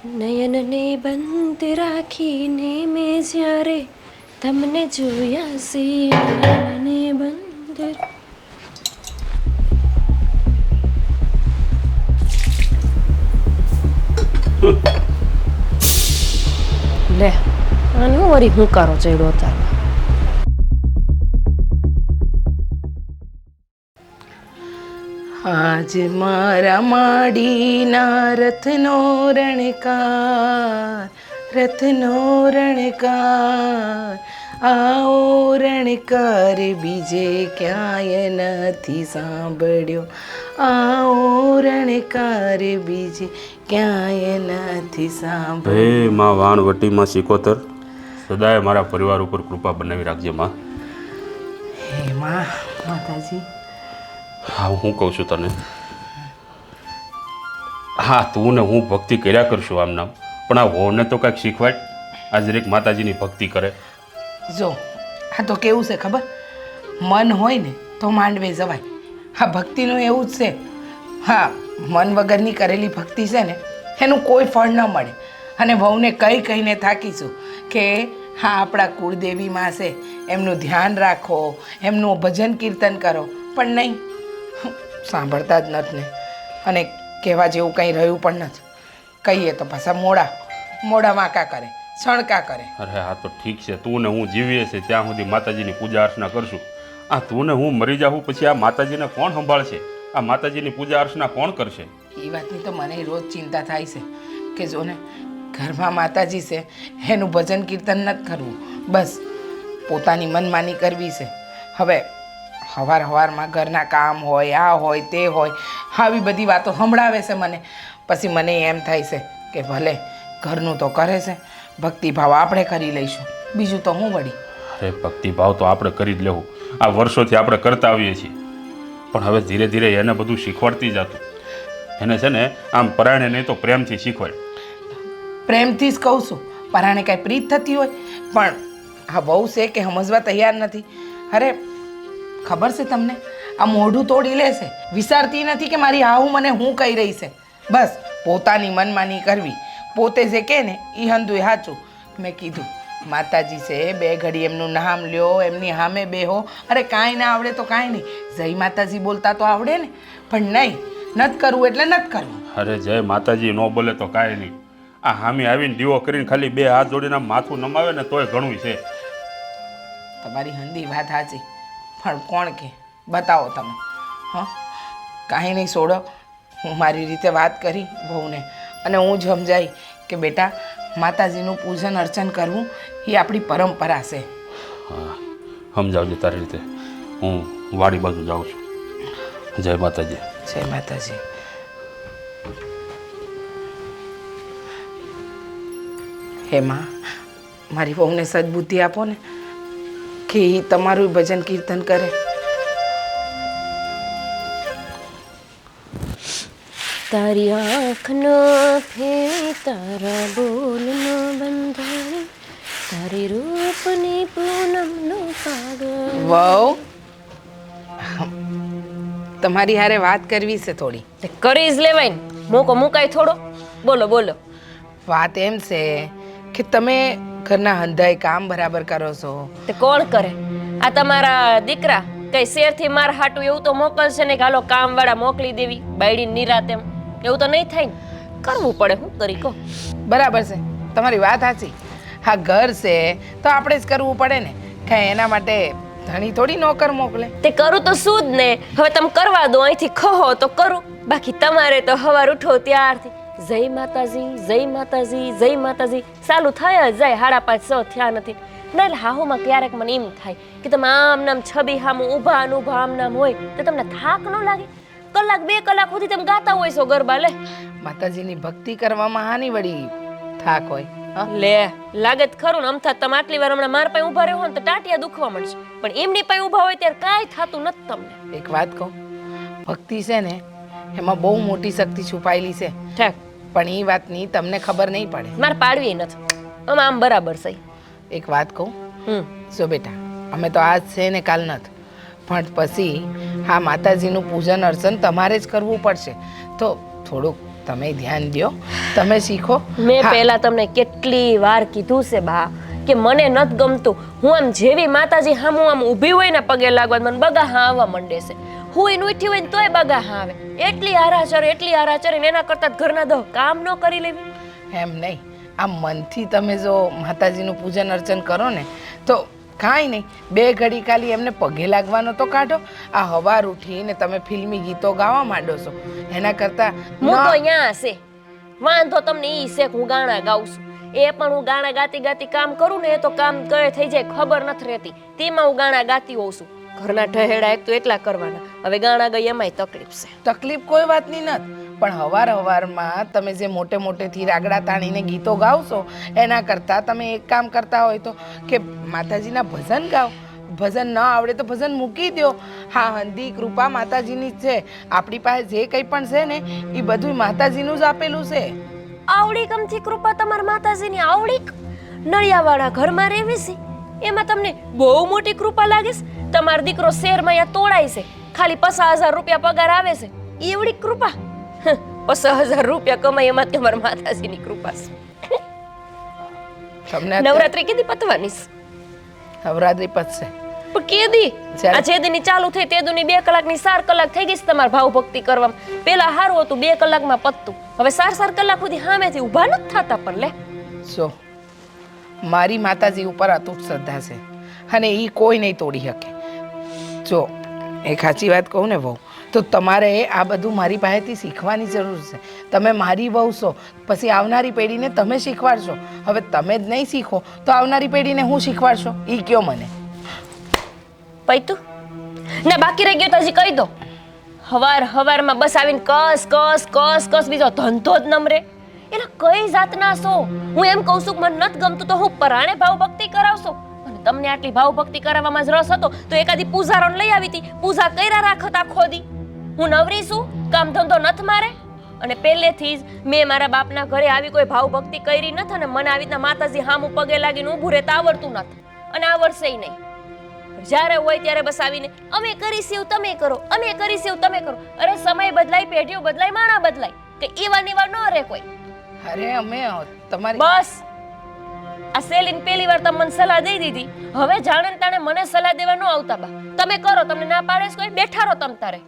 નયનને બંધ રાખીને મેં જ્યારે તમને જોયા નયનને બંધ. લે આને હું વળી હું કરો ચડ્યો તારો. આજ મારા માડીના રથનો રણકાર, રથનો રણકાર, આવો રણકાર બીજે ક્યાંય નથી સાંભળ્યો, આવો રણકાર બીજે ક્યાંય નથી સાંભળ્યો. હે માં વાણવટીમાં સિકોતર, સદાય મારા પરિવાર ઉપર કૃપા બનાવી રાખજે માં. હે માં, માતાજી. હા હું કહું છું તને, હા તું ને હું ભક્તિ કર્યા કરશું આમ નામ, પણ આ હોને તો કાંઈક શીખવાડ. આ દરેક માતાજીની ભક્તિ કરે. જો આ તો કેવું છે ખબર, મન હોય ને તો માંડવે જવાય. હા ભક્તિનું એવું જ છે. હા મન વગરની કરેલી ભક્તિ છે ને એનું કોઈ ફળ ન મળે. અને વહુને કહીને થાકીશું કે હા આપણા કુળદેવીમાં છે, એમનું ધ્યાન રાખો, એમનું ભજન કીર્તન કરો, પણ નહીં, સાંભળતા જ નથી ને. અને કહેવા જેવું કંઈ રહ્યું પણ નથી. કહીએ તો પાછા મોડા વાંકા કરે, સણકા કરે. અરે હા તો ઠીક છે, તું ને હું જીવીએ છે ત્યાં સુધી માતાજીની પૂજા અર્ચના કરશું. આ તું ને હું મરી જાઉં પછી આ માતાજીને કોણ સંભાળશે? આ માતાજીની પૂજા અર્ચના કોણ કરશે? એ વાતની તો મને રોજ ચિંતા થાય છે કે જો ને ઘરમાં માતાજી છે એનું ભજન કીર્તન નથી કરવું, બસ પોતાની મનમાની કરવી છે. હવે સવારમાં ઘરના કામ હોય, આ હોય તે હોય, આવી બધી વાતો સંભળાવે છે મને. પછી મને એમ થાય છે કે ભલે ઘરનું તો કરે છે, ભક્તિભાવ આપણે કરી લઈશું, બીજું તો હું વળી. અરે ભક્તિભાવ તો આપણે કરી જ લેવું, આ વર્ષોથી આપણે કરતા આવીએ છીએ, પણ હવે ધીરે ધીરે એને બધું શીખવાડતી જતું. એને છે ને આમ પરાણે નહીં તો પ્રેમથી શીખવાડ. પ્રેમથી જ કહું છું, પરાણે કાંઈ પ્રીત થતી હોય, પણ આ બહુ છે કે સમજવા તૈયાર નથી. અરે ખબર છે તમને, આ મોઢું તોડી લેશે, વિચારતી નથી કે મારી હાહુ મને હું કહી રહી છે. બસ પોતાની મનમાની કરવી, પોતે જે કહે ને એ હંધુય સાચું. મેં કીધું માતાજી છે, બે ઘડી એમનું નામ લ્યો, એમની સામે બેહો. અરે કાંઈ ના આવડે તો કાંઈ નહીં, જય માતાજી બોલતા તો આવડે ને. પણ નહીં, નથી કરવું એટલે નથી કરવું. અરે જય માતાજી ન બોલે તો કાંઈ નહીં, આ હામી આવીને દીવો કરીને ખાલી બે હાથ જોડીને આમ માથું નમાવે ને તોય ઘણું છે. તમારી હંધી વાત સાચી, પણ કોણ કે બતાવો તમે. હા કાંઈ નહીં, છોડો. હું મારી રીતે વાત કરી બહુને, અને હું જ સમજાઈ કે બેટા માતાજીનું પૂજન અર્ચન કરવું એ આપણી પરંપરા છે. હા સમજાવજો તારી રીતે. હું વાડી બાજુ જાઉં છું. જય માતાજી. જય માતાજી. હે માં, મારી બહુને સદબુદ્ધિ આપો ને કે એ તમારું ભજન કીર્તન કરે. તારી આંખનો ફેર, તારા બોલનો બંધારે, તારી રૂપની પૂનમનો કાગળ. વહુ, તમારી હારે વાત કરવી છે થોડી. કરી જ લેવાય ને, મુકાય થોડો. બોલો બોલો. વાત એમ છે કે તમે ઘરના હંધાઈ કામ બરાબર કરો છો. તે કોણ કરે? આ તમારા દીકરા કઈ શેરથી માર હાટું એવું તો મોકલશે ને કે હાલો કામ વાળા મોકલી દેવી બાયડી નિરાત, એમ એવું તો નહીં થાય ને. કરવું પડે, શું કરી કહો. બરાબર છે, તમારી વાત સાચી. હા ઘર છે તો આપણે જ કરવું પડે ને, કાંઈ એના માટે ધણી થોડી નોકર મોકલે. તે કરું તો શું જ ને. હવે તમે કરવા દો, અહીંથી ખહો તો કરું, બાકી તમારે તો હવાર ઉઠો ત્યારથી જય માતાજી, જય માતાજી, જય માતાજી ચાલુ થાય જ જાય. 5:30 થયા નથી ના. એટલે હાહુમાં ક્યારેક મને એમ થાય કે તમે આમ નામ છબી હામું ઊભા આમ નામ હોય તો તમને થાક ન લાગે? કલાક 2 કલાક સુધી તમે ગાતા હોય છો ગરબા. લે માતાજીની ભક્તિ કરવામાં હાની વળી થાક હોય? લે લાગે જ ખરું ને. અમથા તમે આટલી વાર હમણાં માર પાસે ઊભા રહ્યો ને તો ટાટિયા દુખવા મળશે, પણ એમની પાસે ઊભા હોય ત્યારે કાંઈ થતું નથી તમને. એક વાત કહું, ભક્તિ છે ને એમાં બહુ મોટી શક્તિ છુપાયેલી છે. ઠેક, પણ એ વાતની તમને ખબર નહીં પડે. મારે પાડવી નથી આમ બરાબર છે. એક વાત કહું, જો બેટા અમે તો આજ છે ને કાલ નથી, પણ પછી હા માતાજીનું પૂજન અર્ચન તમારે જ કરવું પડશે. તો થોડુંક તમે ધ્યાન દ્યો, તમે શીખો. મેં હા, પહેલા તમને કેટલી વાર કીધું છે બા કે મને નથી ગમતું. હું આમ જેવી માતાજી હામું આમ ઊભી હોય ને પગે લાગવા મને બગા હા આવવા માંડે છે. હું એને ઉઠી હોય ને તોય બગા હા આવે. એટલી આરા ચરે ને એના કરતાં જ ઘરના દહ કામ ન કરી લેવી. એમ નહીં, આ મનથી તમે જો માતાજીનું પૂજન અર્ચન કરો ને તો કાંઈ નહીં, 2 ઘડી ખાલી એમને પગે લાગવાનો તો કાઢો. આ હવાર ઉઠીને તમે ફિલ્મી ગીતો ગાવા માંડો છો એના કરતાં હું તો અહીંયા હશે વાંધો તમને ઈ છે કે હું ગાણા ગાઉં છું. એ પણ હું ગાણા ગાતી કામ કરું ને એ તો કામ કરે થઈ જાય ખબર નથી રહેતી. તેમાં હું ગાણા ગાતી હોઉં છું. ઘરના ઠહેડા એક તો એટલા કરવાના. હવે ગાણા ગઈ એમાંય તકલીફ છે. તકલીફ કોઈ વાતની નથી, પણ હવારમાં તમે જે મોટેથી રાગડા તાણીને ગીતો ગાઓ છો એના કરતાં તમે એક કામ કરતા હોય તો કે માતાજીના ભજન ગાઓ. ભજન ન આવડે તો ભજન મૂકી દો. હા, હંધી કૃપા માતાજીની જ છે. આપણી પાસે જે કંઈ પણ છે ને એ બધું માતાજીનું જ આપેલું છે. આવડી કમથી કૃપા તમારા માતાજીની આવડીક નળિયાવાળા ઘરમાં રહેવી છે એમાં તમને બહુ મોટી કૃપા લાગે છે. તમારો દીકરો શહેરમાં અહીંયા તોડાય છે, ખાલી 50,000 રૂપિયા પગાર આવે છે, એવડી કૃપા? 50,000 રૂપિયા કમાય એમાં તમારા માતાજીની કૃપા છે. તમને નવરાત્રી કેદી પતવાની છે? નવરાત્રી પતશે પણ કેદી? જ્યારે- આ જે દીની ચાલુ થઈ તે દીની 2 કલાકની 4 કલાક થઈ ગઈ છે તમારે ભાવ ભક્તિ કરવામાં. પેલા સારું હતું 2 કલાકમાં પતતું. હવે 4 કલાક સુધી સામેથી ઊભા નથી થતા. પણ લે જો મારી માતાજી ઉપર અતૂટ શ્રદ્ધા છે અને એ કોઈ નહીં તોડી શકે. જો એક સાચી વાત કહું ને વહુ, તો તમારે આ બધું મારી પાસેથી શીખવાની જરૂર છે. તમે મારી વહુ છો, પછી આવનારી પેઢીને તમે શીખવાડશો. હવે તમે જ નહીં શીખો તો આવનારી પેઢીને હું શીખવાડશો એ કયો મને. પૈતું ને બાકી રહી ગયું તો હજી કહી દો. હવારમાં બસ આવીને કસ બીજો ધંધો જ નમરે. એના કઈ જાતના છો? હું એમ કહું છું કે મને નથી ગમતું તો હું પરાણે ભાવ ભક્તિ કરાવશો. અને તમને આટલી ભાવ ભક્તિ કરાવવામાં જ રસ હતો તો એકાદી પૂજારોને લઈ આવી હતી. પૂજા કર્યા રાખત આખો દી. હું નવરી છું, કામ ધંધો નથી મારે. અને પહેલેથી જ મેં મારા બાપના ઘરે આવી કોઈ ભાવ ભક્તિ કરી નથી અને મને આવી રીતના માતાજી હામું પગે લાગીને ઊભું રહેતા આવડતું નથી અને આવડશે નહીં. જ્યારે હોય ત્યારે બસ આવીને અમે કરીશું તમે કરો, અમે કરીશું તમે કરો. અરે સમય બદલાય, પેઢીઓ બદલાય, માણા બદલાય, કે એવા નેવા ન રહે કોઈ. અરે અમે તમારી બસ આ સેલિન પહેલી વાર તમને સલાહ દઈ દીધી. હવે જાણે ને તાણે મને સલાહ દેવા ન આવતા બા. તમે કરો, તમને ના પાડે છે કોઈ, બેઠા રહો તમ તારે.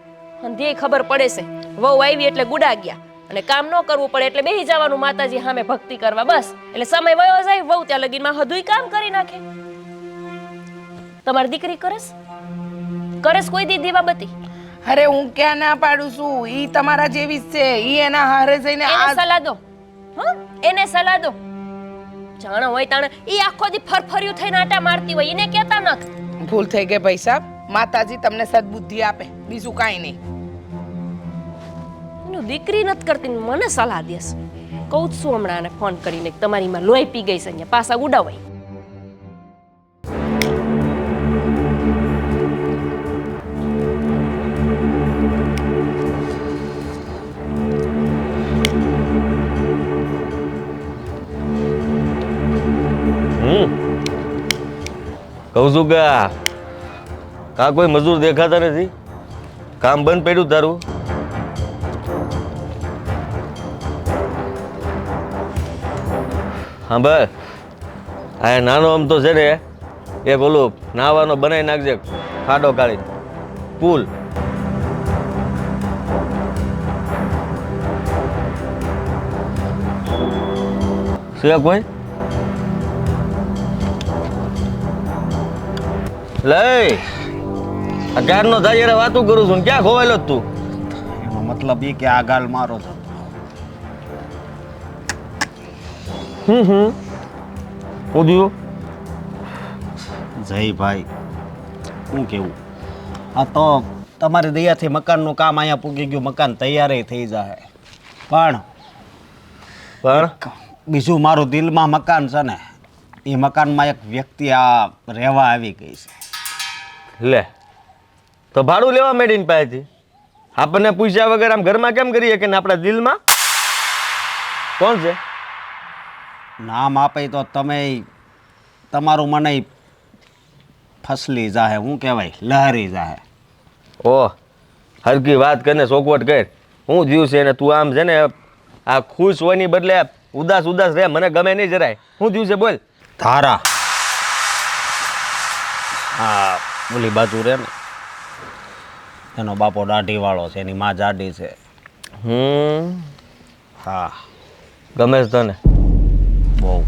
અંધે ખબર પડે છે વહુ આવી એટલે ગુડા ગયા અને કામ ન કરવું પડે એટલે બેહી જવાનું માતાજી સામે ભક્તિ કરવા. બસ એટલે સમય વયો જાય, વહુ ત્યાં લગીનમાં હદુય કામ કરી નાખે. તમારી દીકરી કરેસ કોઈ દી દીવાબત્તી? અરે હું ક્યાં ના પાડું છું, ઈ તમારા જેવી જ છે. ઈ એના હારે જઈને એને સલાહ દો. હા, એને સલાહ દો. જાણે હોય તાણે ઈ આખો દી ફરફર્યું થઈને આટા મારતી હોય, એને કહેતા નથી. ભૂલ થઈ ગઈ ભાઈ સાહેબ. માતાજી તમને સદબુદ્ધિ આપે, બીજું કાંઈ નહીં. એનું દીકરી નથી કરતી ને મને સલાહ દેશ. કહું જ છું હમણાં આને ફોન કરીને કે તમારી માં લોહી પી ગઈ છે, અહીંયા પાછા ઉડાવાય. કહું છું કે કા કોઈ મજૂર દેખાતા નથી? કામ બંધ પડ્યું તારું? હા ભાઈ, આ નાનો આમ તો છે ને એક ઓલું નાવાનો બનાવી નાખજે, ખાડો કાઢી પુલ. છે કોઈ? લઈ ક્યારનો થાય યાર વાતું કરું છું, ક્યાં ખોવાયેલો તું? એનો મતલબ એ કે આ ગાલ મારો છો. પૂછ્યું જય ભાઈ, શું કેવું? આ તો તમારી દયાથી મકાનનું કામ અહીંયા પૂગી ગયું, મકાન તૈયાર થઈ જાય. પણ બીજું મારું દિલમાં મકાન છે ને, એ મકાનમાં એક વ્યક્તિ આ રહેવા આવી ગઈ છે. લે તો ભાડું લેવા માંડીને પાસેથી આપણને પૂછ્યા વગર આમ ઘરમાં કેમ કરીએ કે આપણા દિલમાં કોણ છે? નામ આપે તો તમે તમારું મને ફસલી જાહે, શું કહેવાય, લહેરી જાહે. ઓહ, હરકી વાત કરીને ચોખવટ કર. હું જીવ છે ને તું આમ છે ને આ ખુશ હોયની બદલે ઉદાસ ઉદાસ રહે મને ગમે નહીં જરાય. શું થયું છે બોલ. ધારા હા ઓલી બાજુ રે ને એનો બાપો દાઢી વાળો છે, એની માં જાડી છે. હા ગમે છે તને? બહુ.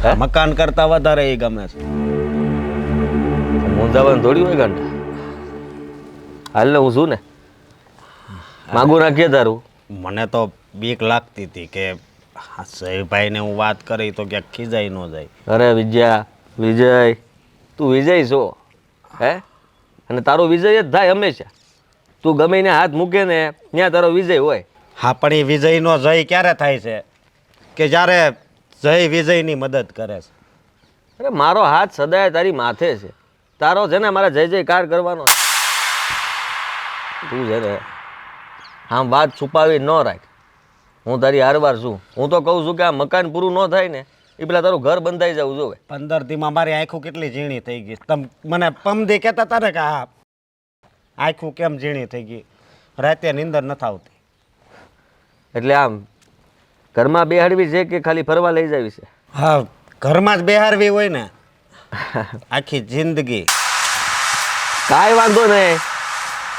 હે? મકાન કરતા વધારે એ ગમે છે. મૂંઝાવાનું થોડી હોય ઘંટા. હાલ ને હું છું ને, માગું નાખીએ તારું. મને તો બીક લાગતી હતી કે જયભાઈને હું વાત કરી તો ક્યાંક ખીજાઈ ન જાય. અરે વિજય તું વિજય છો હે, અને તારો વિજય જ થાય હંમેશા. તું ગમે એને હાથ મૂકે ને ત્યાં તારો વિજય હોય. હા પણ એ વિજયનો જય ક્યારે થાય છે કે જ્યારે જય વિજયની મદદ કરે છે. અરે મારો હાથ સદાય તારી માથે છે. તારો છે ને મારા જય જયકાર કરવાનો. તું છે ને આમ વાત છુપાવી ન રાખ. હું તારી હારવાર છું. હું તો કહું છું કે આ મકાન પૂરું ન થાય ને એ પેલા તારું ઘર બંધાઈ જવું જોવે. 15 દીમાં મારી આંખો કેટલી ઝીણી થઈ ગઈ. તમે મને પમદી કહેતા હતા ને કે હા આંખો કેમ ઝીણી થઈ ગઈ, રાતે નીંદર નથી આવતી. એટલે આમ ઘરમાં બેહાડવી છે કે ખાલી ફરવા લઈ જાવી છે? હા ઘરમાં જ બેહારવી હોય ને આખી જિંદગી. કાંઈ વાંધો નહીં.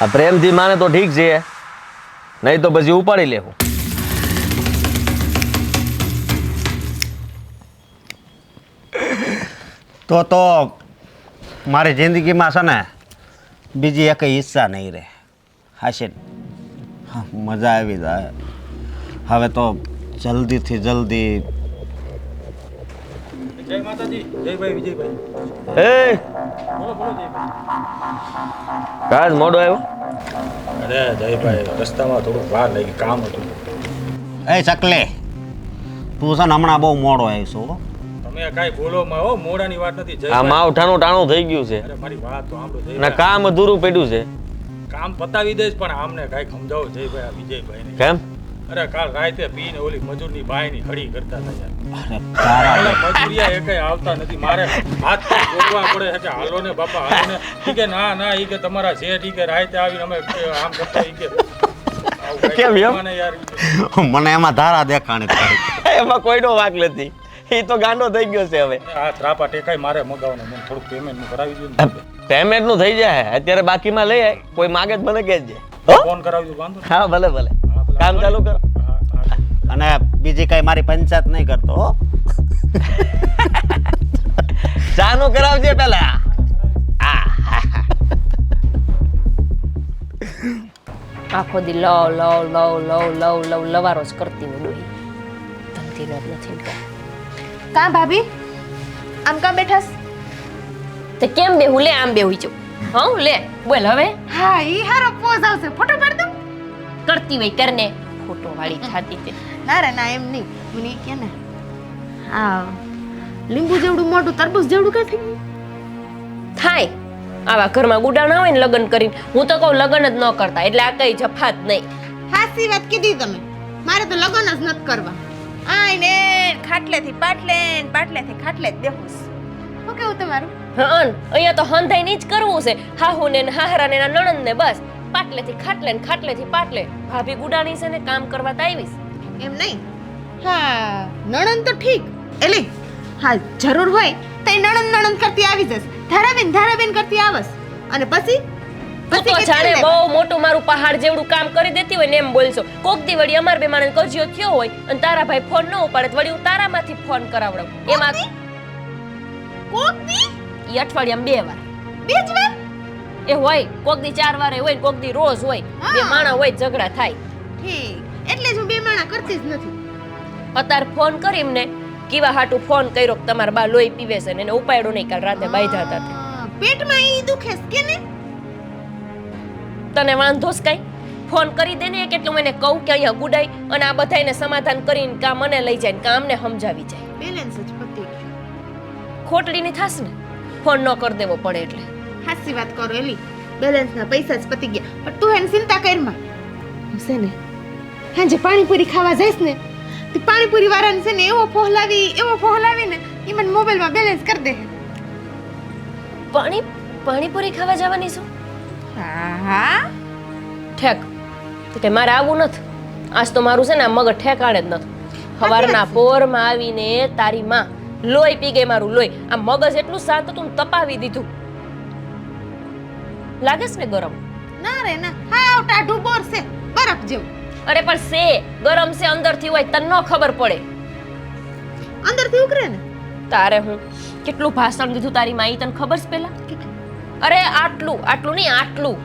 આ પ્રેમથી માને તો ઠીક છે, નહીં તો પછી ઉપાડી લેવું. તો મારી જિંદગીમાં છે ને બીજી એક હિસ્સા નહીં રહે. હાશે ને? હા મજા આવી જાય. હવે તો જલ્દીથી જલ્દી. જય માતાજી, જયભાઈ વિજયભાઈ. એ બોલો બોલો જયભાઈ. કાજ મોડો આવ્યો? અરે જયભાઈ રસ્તામાં થોડુંક વાર લાગી, કામ હતું. એ ચકલે તું છે ને હમણાં બહુ મોડો આવીશું હો. તમે કાંઈ બોલો માં હો, મોડાની વાત નથી આ જયભાઈ. માવઠાનું ટાણું થઈ ગયું છે અરે મારી વાત તો સાંભળો અને જયભાઈ. કામ અધૂરું પડ્યું છે. કામ પતાવી દઈશ પણ આમને કાંઈક સમજાવો જયભાઈ આ વિજયભાઈને. કેમ? અરે કાલ રાતે પીને ઓલી મજૂરની બાયની હળી કરતા હતા યાર. અરે તારા ઓલા મજૂરિયા એકેય આવતા નથી. મારે હાથ જોડવા પડે છે કે હાલો ને બાપા હાલો ને. ઈ કે ના ના ઈ કે તમારા શેઠ ઈ કે રાતે આવીને અમે આમ કરતા ઈ કે આવું કાંઈ કેમ એમ? મને યાર ઈ કે. મને એમાં ધારા દેખાણી તારી. એમાં કોઈનો વાક નથી. એ તો ગાંડો થઈ ગયો છે હવે. આ ત્રાપા ટેકાઈ મારે મગાવવાનું, મને થોડુંક પેમેન્ટ કરાવી દો ને. પેમેન્ટ નું થઈ જાય અત્યારે, બાકીમાં લઈ આય. કોઈ માગે જ મને કહેજે. ફોન કરાવી દો વાંધો નહીં. હા ભલે ભલે, કામ ચાલુ કરો. હા, હા. અને બીજી કઈ મારી પંચાયત નહીં કરતો હો. ચા નું કરાવજે પેલા. આખો દી લવ લવ લવ લવ લવ લવ લવારો જ કરતી હોય ડોહી. ધમતી નથી ને કાંઈ. કા ભાભી આમ કા બેઠાસ? તે કેમ બેહું? લે આમ બેહું છું. હા લે બોલ હવે. હા ઈ હારો પોઝ આવશે, ફોટો પાડ દઉં? કરતી હોય કરને. ફોટો વાળી ખાતી તે. ના રે ના એમ નહીં, મને ઈ કે ને હા લીંબુ જેવડું મોટું તરબૂચ જેવડું કઈ થઈ ગયું? થાય આવા ઘરમાં ગુડા ના હોય ને લગ્ન કરીને. હું તો કહું લગ્ન જ ન કરતા, એટલે આ કઈ જફાત નહીં. હાસી વાત કીધી તમે. મારે તો લગ્ન જ નથી કરવા. આઈને ખાટલેથી પાટલે ને પાટલેથી ખાટલે જ બેહું. શું કેવું તમારું? હન અહીંયા તો હંધાઈને જ કરવું છે. હાહુને ને હાહરાને ને નણંદ ને બસ પાટલેથી ખાટલે ને ખાટલેથી પાટલે. ભાભી ગુડાણી છે ને કામ કરવા તો આવીશ. એમ નહીં. હા નણંદ તો ઠીક, એટલે હા જરૂર હોય તો નણંદ કરતી આવી જશે. ધારાબેન કરતી આવસ. અને પછી તું તો જાણે બહુ મોટું મારું પહાડ જેવડું કામ કરી દેતી હોય ને એમ બોલશો. કોક દી વળી અમાર બે માણસ કજિયો થયો હોય અને તારા ભાઈ ફોન ન ઉપાડે તો વળી હું તારામાંથી ફોન કરાવડું. એમાં કોક દી ઈ અઠવાડિયામાં 2 વાર બે જ વાર એ હોય. કોક દી 4 વારે હોય ને કોક દી રોજ હોય. બે માણા હોય ઝઘડા થાય. ઠીક, એટલે જ હું બે માણા કરતી જ નથી. અત્યારે ફોન કરી એમને કેવા હાટું ફોન કર્યો કે તમારા બા લોહી પીવે છે ને એને ઉપાડ્યો નહીં. કાલ રાતે બાંધ્યા હતા તે. પેટમાં ઈ દુખે છે કે ને? તને વાંધો છે કાંઈ? ફોન કરી દે ને કેટલું મને કહું કે અહીંયા ગુડાઈ અને આ બધાયને સમાધાન કરીને કા મને લઈ જાય ને કા અમને સમજાવી જાય. બેલેન્સ જ પતી ગયું. ખોટડીની થાસ ને ફોન ન કરી દેવો પડે એટલે. હાસી વાત કરો એલી, બેલેન્સના પૈસા જ પતી ગયા. પણ તું એને ચિંતા કરમાં. હું છે ને હાંજે પાણીપુરી ખાવા જઈશ ને તે પાણીપુરી વાળાને છે ને એવો ફોહલાવી ને ઈ મને મોબાઈલમાં બેલેન્સ કરી દે. પાણીપુરી ખાવા જવાની છું? હા હા ઠેક તો કે મારે આવવું નથી. આજ તો મારું છે ને આ મગજ ઠેકાણે જ નથી સવારના પોરમાં આવીને તારી માં લોહી પી ગઈ મારું લોહી આ મગજ એટલું શાંત હતું ને તપાવી દીધું લાગે છે ને ગરમ ના રે ના હાવ ટાઢું બોર છે બરફ જેવું અરે પણ સે ગરમ છે અંદરથી હોય તને ન ખબર પડે અંદરથી ઉકરે ને તારે હું કેટલું ભાષણ દીધું તારી માઈ તને ખબર છે પેલા અરે આટલું આટલું નહીં આટલું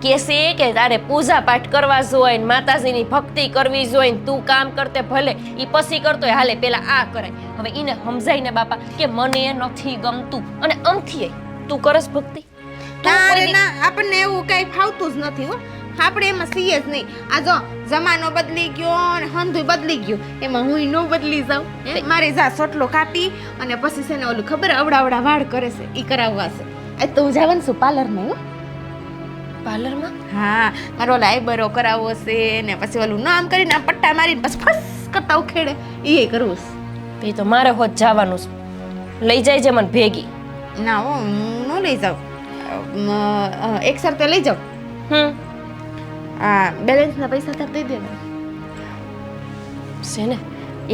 કેસે કે તારે પૂજા પાઠ કરવા જોઈએ ને માતાજીની ભક્તિ કરવી જોઈએ ને તું કામ કરતે ભલે ઈ પછી કરતો હાલે પેલા આ કરાય હવે ઈને સમજાય ને બાપા કે મને નથી ગમતું અને અમથી તું કરસ ભક્તિ ના રે ના આપણને એવું કઈ ફાવતું જ નથી હો આપણે એમાં છીએ જ નહીં આ જો જમાનો બદલી ગયો અને હંધુય બદલી ગયું એમાં હું નો બદલી જાઉં મારી જા સોટલો કાપી અને પછી છે ને ઓલું ખબર અવડા વાળ કરે છે ઈ કરાવવા છે આ તો જવાનું છું પાર્લરમાં હો પાર્લરમાં હા મારો ઓલા આઈબરો કરાવવો છે ને પછી ઓલું નામ કરીને આમ પટ્ટા મારીને પછી ફસ કરતા ઉખેડે એ કરવું છે એ તો મારે હોત જવાનું છે લઈ જાય છે મને ભેગી ના હો હું ન લઈ જાઉં એક શરતે લઈ જાઉં આ બેલેન્સના પૈસા તાર દઈ દેવા છે ને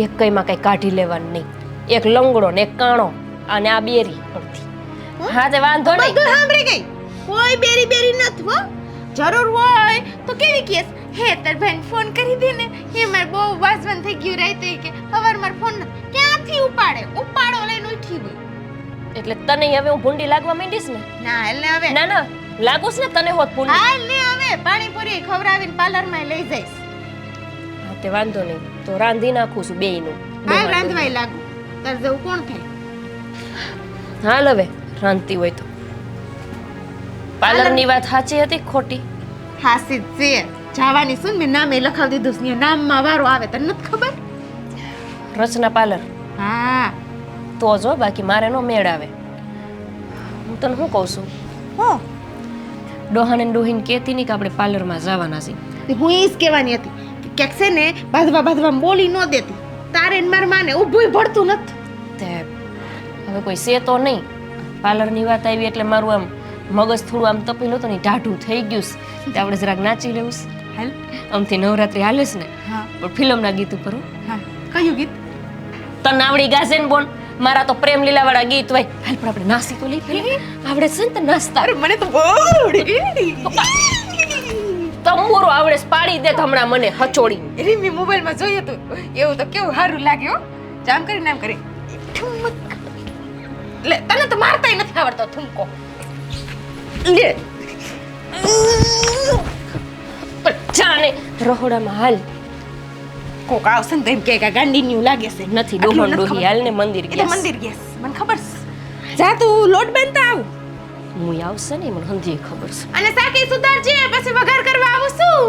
એક કઈમાં કઈ કાઢી લેવાનું નહીં એક લંગડો ને એક કાણો અને આ બેરી પડતી હા તે વાંધો નહીં બધું સાંભળી ગઈ કોઈ બેરી બેરી નથી હો જરૂર હોય તો કેવી કેસ હે તાર ભાઈને ફોન કરી દે ને હે માર બહુ વાસવાન થઈ ગયું રાતે કે હવાર માર ફોન ક્યાંથી ઉપાડો લઈને ઉઠી ગઈ એટલે તને હવે હું ભૂંડી લાગવા માંડીશ ને ના હાલ ને હવે ના ના લાગુસ ને તને હોત ભૂંડી હાલ ને હવે પાણીપુરી ખવડાવીને પાર્લરમાં લઈ જઈશ હા તે વાંધો નહીં તો રાંધી નાખું છું બેયનું હાલ રાંધવાય લાગુ તાર જેવું કોણ થાય હાલ હવે રાંધતી હોય તો પાર્લરની વાત સાચી હતી ખોટી હાસી છે જવાની શું મેં નામે લખાવી દીધું છે નામમાં વારો આવે તને નથી ખબર રચના પાર્લર હા તો જો બાકી મારે નો મેળ આવે હું તને શું કહું છું હો ડોહાને ને ડોહીને કહેતી નહીં કે આપણે પાર્લરમાં જવાના છીએ હું એ જ કહેવાની હતી કે ક્યાંક છે ને બાંધવા બોલી ન દેતી તારે ને મારા માને ઊભું ભળતું નથી તે હવે કોઈ છે તો નહીં પાર્લરની વાત આવી એટલે મારું આમ મગજ થોડું આમ તપેલું હતું ને ઢાઢું થઈ ગયું છે તે આપણે જરાક નાચી લેવું છે હાલ આમથી નવરાત્રી હાલે છે ને હા પણ ફિલ્મના ગીત ઉપર હો. હા કયું ગીત તને આવડી ગાશે ને બોન મારા તો પ્રેમ લીલા વાળા ગીત હોય હાલ પણ આપણે નાસી તો લઈ પેલા આવડે છે ને તે નાચતા અરે મને તો બહુ આવડે તંબુરો આવડે છે, પાડી દે તો હમણાં મને હચોડી એરી મેં મોબાઈલમાં જોયું હતું એવું તો કેવું સારું લાગ્યો જામ કરીને આમ કરી ઠુમક લે તને તો મારતાય નથી આવડતો ઠુમકો લે પણ જાણે રહોડામાં હાલ કોક આવશે ને તો એમ કે ગાંડીન્યુ લાગે છે નથી ડોહન ડોહી હાલ ને મંદિર એટલે ગયા મંદિર ગેસ મને ખબર છે જા તું લોટ બાંધતા આવ હું આવશે ને મને હંધી ખબર છે અને સાકી સુધારજે પછી વઘાર કરવા આવું છું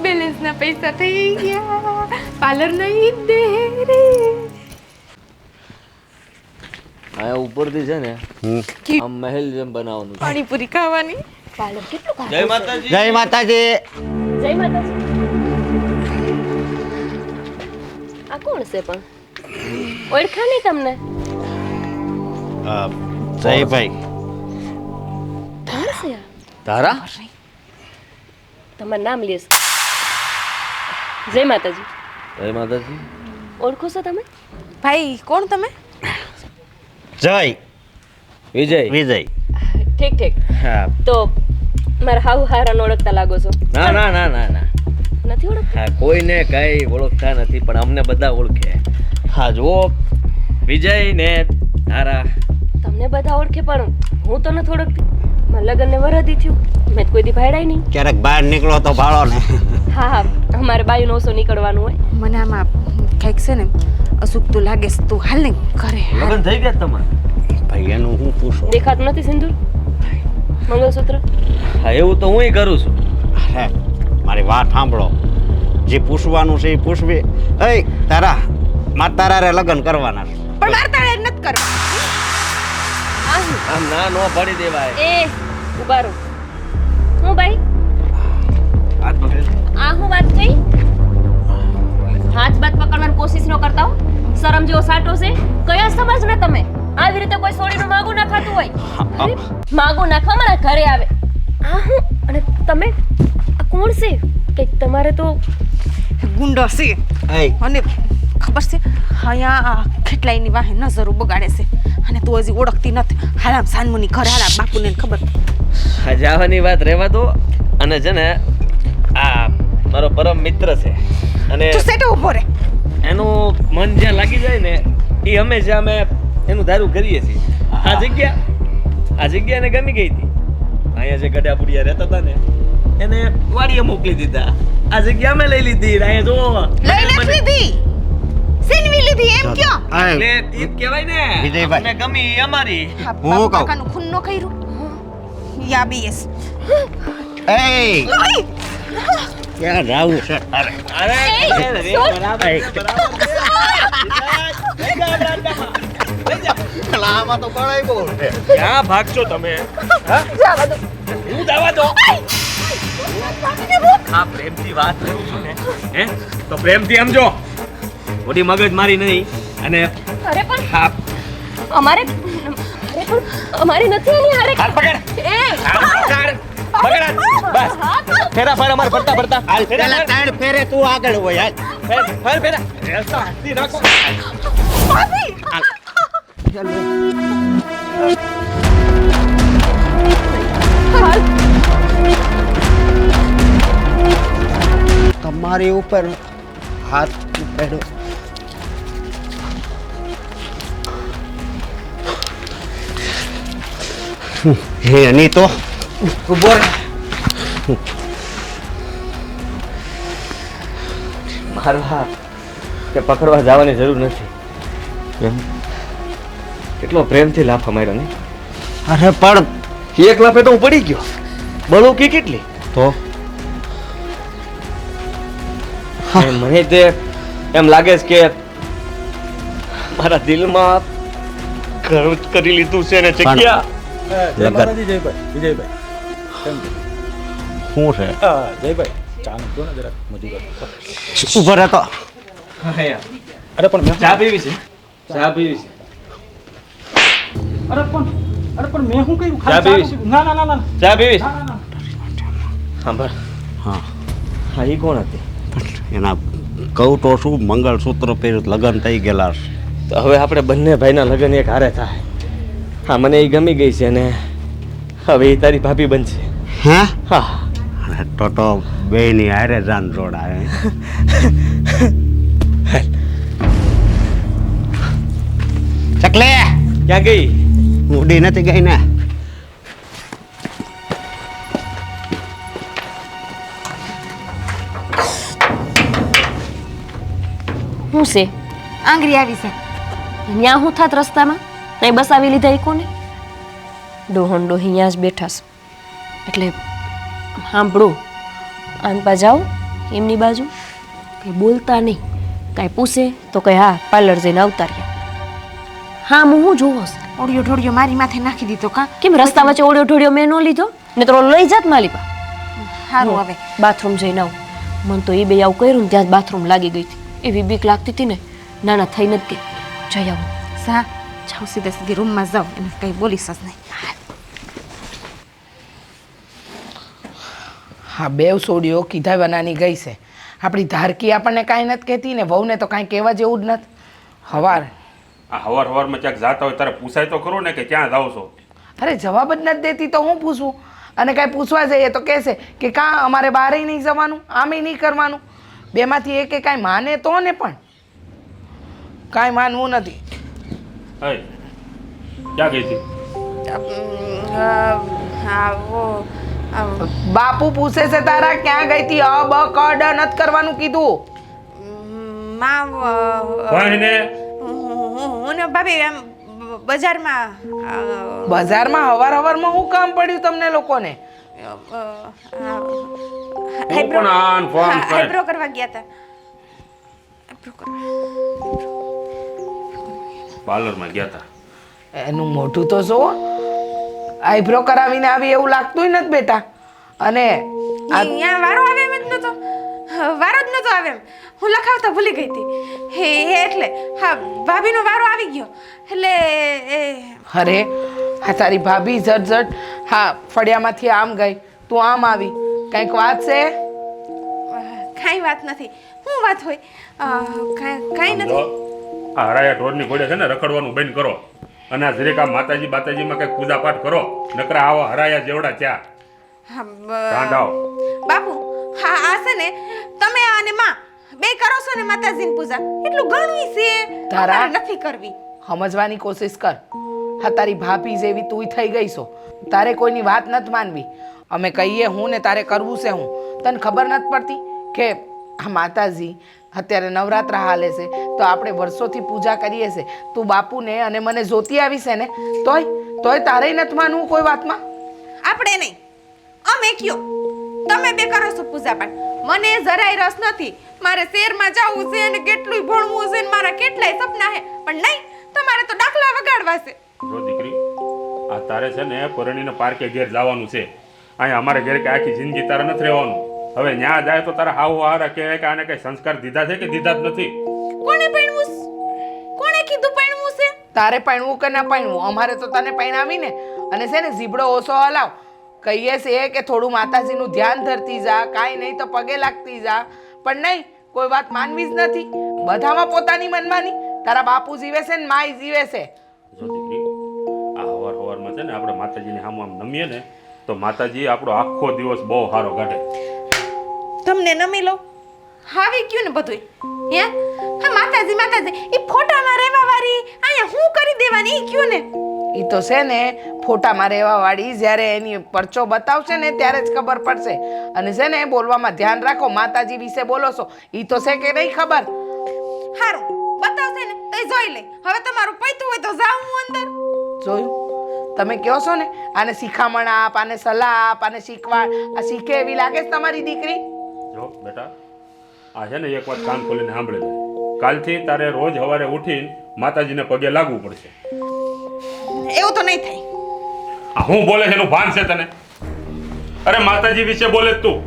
બેલેન્સના પૈસા થઈ ગયા પાર્લર નહીં દે રે આ ઉપરથી છે ને આમ મહેલ જેમ બનાવવાનું છે. પાણીપુરી ખાવાની પાર્લર કેટલું ખાધું જય માતાજી. જય માતાજી. જય માતાજી આ કોણ છે પણ ઓળખા નહીં તમને જયભાઈ. કોણ છે આ? તારા તમારું નામ લેસ જય માતાજી જય માતાજી. ઓળખો છો તમે ભાઈ કોણ તમે જય વિજય. વિજય. ઠીક ઠીક હા તો મારા હાવ હારાને ઓળખતા લાગો છો ના ના ના ના ના નથી ઓળખતા હા કોઈને કઈ ઓળખતા નથી પણ અમને બધા ઓળખે. હા જુઓ વિજય ને તારા તમને બધા ઓળખે પણ હું તો નથી ઓળખતી મારા લગ્નને વરદી થયું મેં તો કોઈ દી ભાડાય નહીં ક્યારેક બહાર નીકળો તો ભાળો ને. હા હા અમારે બાયુનો ઓછો નીકળવાનું હોય મને આમાં કંઈક છે ને અસુખતું લાગે છે તું હાલ ને ઘરે લગ્ન થઈ ગયા તમારે? ભાઈ એનું હું પૂછું. દેખાતું નથી સિંદૂર મંગળસૂત્ર હા એવું તો હું કરું છું. અરે મારી વાત સાંભળો જે પૂછવાનું છે એ પૂછવી. એ તારા તારા લગ્ન કરવાના છે. પણ મારે તારે નથી કરવા આમ ના નો પાડી દેવાય. એ ઉભા રહો હું ભાઈ હાથ પકડ. આ હું વાત થઈ હાથ બાત પકડવાની કોશિશ ન કરતા હો શરમ જેવો સાટો છે કયા સમાજ ને તમે આવી રીતે કોઈ સોડીનું માગું ના ખાતું હોય અરે, માગું નાખવા મારા ઘરે આવે આ હું અને તમે આ કોણ છે કંઈક તમારે તો ગુંડો છે એય અને ખબર છે અહીંયા કેટલાયની વાહે નજરો બગાડે છે અને તું હજી ઓળખતી નથી હાલામ સાનમુની ઘર હાલા બાપુને ખબર આ જવાની વાત રહેવા દો. અને છે ને આ મારો પરમ મિત્ર છે અને તું સેટો ઊભો રે એનું મન જ્યાં લાગી જાય ને એ હંમેશા અમે એનું ધારું કરીએ છીએ. આ જગ્યા એને ગમી ગઈ હતી. અહીંયા જે ગઢા બુડિયા રહેતા હતા ને એને વાડીએ મોકલી દીધા. આ જગ્યા અમે લઈ લીધી. અહીંયા જોવો લઈ નથી લીધી સીનવી લીધી એમ કયો એટલે ઈ જ કહેવાય ને વિજયભાઈ. અમને ગમી એ અમારી. હા, હું બાપુ કહું. કાકાનું ખૂન નો કર્યું યા બીએસ એય ક્યાં રાવું છે અરે આમાં તો પડાય બહુ છે. ક્યાં ભાગશો તમે? હા? હું જવા દો. આ પ્રેમથી વાત કરું છું ને હે તો પ્રેમથી સમજો. મોટી મગજ મારી નહીં. અને અરે પણ હા અમારે નથી એની હારે હાથ પકડ. એ પકડ હાથ. બસ ફેરા ફેરા માર ફરતા ફરતા હાલ ફેરા પેલા ત્રણ ફેરે તું આગળ હોય હાલ. ફેર ફેરા રેસતા હાથથી રાખો. તમારી ઉપર હાથ ઉપાડ્યો. હે અની તો ઉભો રહે. મારો હાથ કે પકડવા જવાની જરૂર નથી. એમ કેટલો પ્રેમથી લાફા માર્યો ને. અરે પણ એક લાફે તો હું પડી ગયો. બળો કે કેટલી તો મને તે એમ લાગે છે કે મારા દિલમાં ઘર કરી લીધું છે ને જગ્યા. જય માતાજી જયભાઈ વિજયભાઈ કેમ છો? શું છે હા જયભાઈ ચા મૂકજો ને જરાક મજૂર ઉભો રહેતો અરે પણ મેં ચા પીવી છે. ચા પીવી છે. અરે પણ મેં શું કર્યું ચા ખાલી પીવી? ના ના ના ના ચા પીવી છે. ના, ના. સાંભળ. હા હા એ કોણ હતી? એના કહું તો શું મંગળસૂત્ર પહેર્યું લગ્ન થઈ ગયેલા છે. તો હવે આપણે બંને ભાઈના લગ્ન એક હારે થાય. હા મને એ ગમી ગઈ છે ને હવે એ તારી ભાભી બનશે. હે હા તો બેની હારે જાન જોડાય. ચકલે ક્યાં ગઈ? ઉડી નથી ગઈ ને. શું છે આંગળી આવી છે ત્યાં હું થાત રસ્તામાં નહીં બસાવી લીધા એ કોને ડોહન ડોહી અહીંયા જ બેઠા છે એટલે સાંભળો આનપા જાઓ એમની બાજુ કંઈ બોલતા નહીં કાંઈ પૂછે તો કંઈ હા પાર્લર જઈને આવતા રહ્યા. હા હું જોવો છે ઓડિયો ઢોડિયો મારી માથે નાખી દીધો કા કેમ રસ્તા વચ્ચે ઓળ્યો ઢોળ્યો મેં ન લીધો ને તો લઈ જાત માલિપા સારું હવે બાથરૂમ જઈને આવું. મને તો એ બે આવું કર્યું ને ત્યાં જ બાથરૂમ લાગી ગઈ હતી. એવી બીક લાગતી હતી ને નાના થઈ નથી ગઈ. જઈ આવું. સા જાઓ સીધે સીધી રૂમમાં જાઓ એને કંઈ બોલીશ જ નહીં હા બેવ સોડીઓ કીધા બનાની ગઈ છે. આપણી ધારકી આપણને કાંઈ નથી કહેતી ને વહુને તો કાંઈ કહેવા જેવું જ નથી. હવાર આ હવારમાં ક્યાંક જાતા હોય ત્યારે પૂછાય તો ખરો ને કે ક્યાં જાઓ છો? અરે જવાબ જ નથી દેતી તો હું પૂછું અને કાંઈ પૂછવા જઈએ તો કહેશે કે કાં અમારે બહારે નહીં જવાનું આમે નહીં કરવાનું. બેમાંથી એકે કાંઈ માને તો ને પણ કાંઈ માનવું નથી. હે ક્યાં ગઈ હતી? બાપુ પૂછે છે તારા ક્યાં ગઈ હતી અ બ ક ડ નથી કરવાનું કીધું. કોણ ને? હું ને ભાભી એમ બજારમાં બજારમાં હવારમાં શું કામ પડ્યું તમને લોકોને? તું પણ આન ફોન કર. આઈબ્રો કરવા ગયા હતા પાર્લરમાં ગયા હતા. એનું મોઢું તો જુઓ આઈબ્રો કરાવીને આવી એવું લાગતું નથી બેટા. અને અહીંયા વારો આવે એમ જ નતો વારો જ નતો આવે એમ હું લખાવતા ભૂલી ગઈ હતી એટલે હા ભાભીનો વારો આવી ગયો એટલે અરે હા તારી ભાભી ઝટ હા ફળિયામાંથી આમ ગઈ તું આમ આવી કંઈક વાત છે? કાંઈ વાત નથી. શું વાત હોય? કાંઈ જો નથી. આ હરાયા ઢોરની ઘોડે છે ને રખડવાનું બંધ કરો અને આ જરીક આ માતાજી બાતાજીમાં કંઈક પૂજા પાઠ કરો, નકરા આવા હરાયા જેવડા ત્યાં હા, રાંધાઓ. બાપુ, હા આ છે ને તમે અને માં બે કરો છો ને માતાજીની પૂજા, એટલું ઘણું છે. તારા- અમારે નથી કરવી. સમજવાની કોશિશ કર. હા, તારી ભાભી જેવી તું થઈ ગઈ છો. તારે કોઈની વાત નથી માનવી. અમે કહીએ હું ને તારે કરવું છે હું. તને ખબર નથી પડતી કે આ માતાજી અત્યારે નવરાત્રા હાલે છે તો આપણે વર્ષોથી પૂજા કરીએ છે. તું બાપુને અને મને જોતી આવી છે ને તોય તારે નથી માનવું કોઈ વાતમાં. આપણે નહીં, અમે કયો તમે બે કરો છો પૂજા પાઠ. મને જરાય રસ નથી. મારે શહેરમાં જવું છે અને કેટલું ભણવું છે ને મારા કેટલાય સપના છે, પણ નહીં, તમારે તો દાખલા વગાડવા છે. જો દીકરી, આ તારે છે ને પરણીને પાર્કે ઘેર જવાનું છે. અહીંયા અમારે ઘેર કે આખી જિંદગી તારે નથી રહેવાનું. હવે ન્યા જાય તો તારા હાવ હારા કહે કે આને કઈ સંસ્કાર દીધા છે કે દીધા જ નથી. કોને પૈણવું છે? કોને કીધું પૈણવું છે? તારે પૈણવું કે ના પૈણવું, અમારે તો તને પૈણાવીને અને છે ને ઝીબડો ઓછો હલાવ. કહીએ છે કે થોડું માતાજીનું ધ્યાન ધરતી જા, કાંઈ નહીં તો પગે લાગતી જા, પણ નહીં, કોઈ વાત માનવી જ નથી. બધામાં પોતાની મનમાની. તારા બાપુ જીવે છે ને માય જીવે છે. જો દીકરી, આ હવારમાં છે ને આપણે માતાજીની સામે આમ નમીએ ને તો માતાજી આપણો આખો દિવસ બહુ સારો કાઢે. તમને નમી લો, આવી ગયું ને બધું. હે હા, માતાજી ઈ ફોટામાં રહેવા વાળી અહીંયા હું કરી દેવાની ઈ કયો ને. એ તો છે ને ફોટામાં રહેવા વાળી જ્યારે એની પરચો બતાવશે ને ત્યારે જ ખબર પડશે. અને છે ને બોલવામાં ધ્યાન રાખો, માતાજી વિશે બોલો છો એ તો છે કે નહીં ખબર. હારું બતાવશે ને તો જોઈ લે. હવે તમારું પૈતું હોય તો જાઉં હું અંદર. જોયું? તમે કહો છો ને આને શિખામણ આપ, આને સલાહ આપ, આને શીખવાડ. આ શીખે એવી લાગે છે તમારી દીકરી? જો બેટા, આ છે ને એક વાત કાન ખોલીને સાંભળે લે. કાલથી તારે રોજ સવારે ઉઠીને માતાજીને પગે લાગવું પડશે. એવું તો નહીં થાય. આ હું બોલે છે એનું ભાન છે તને? અરે માતાજી વિશે બોલે જ તું.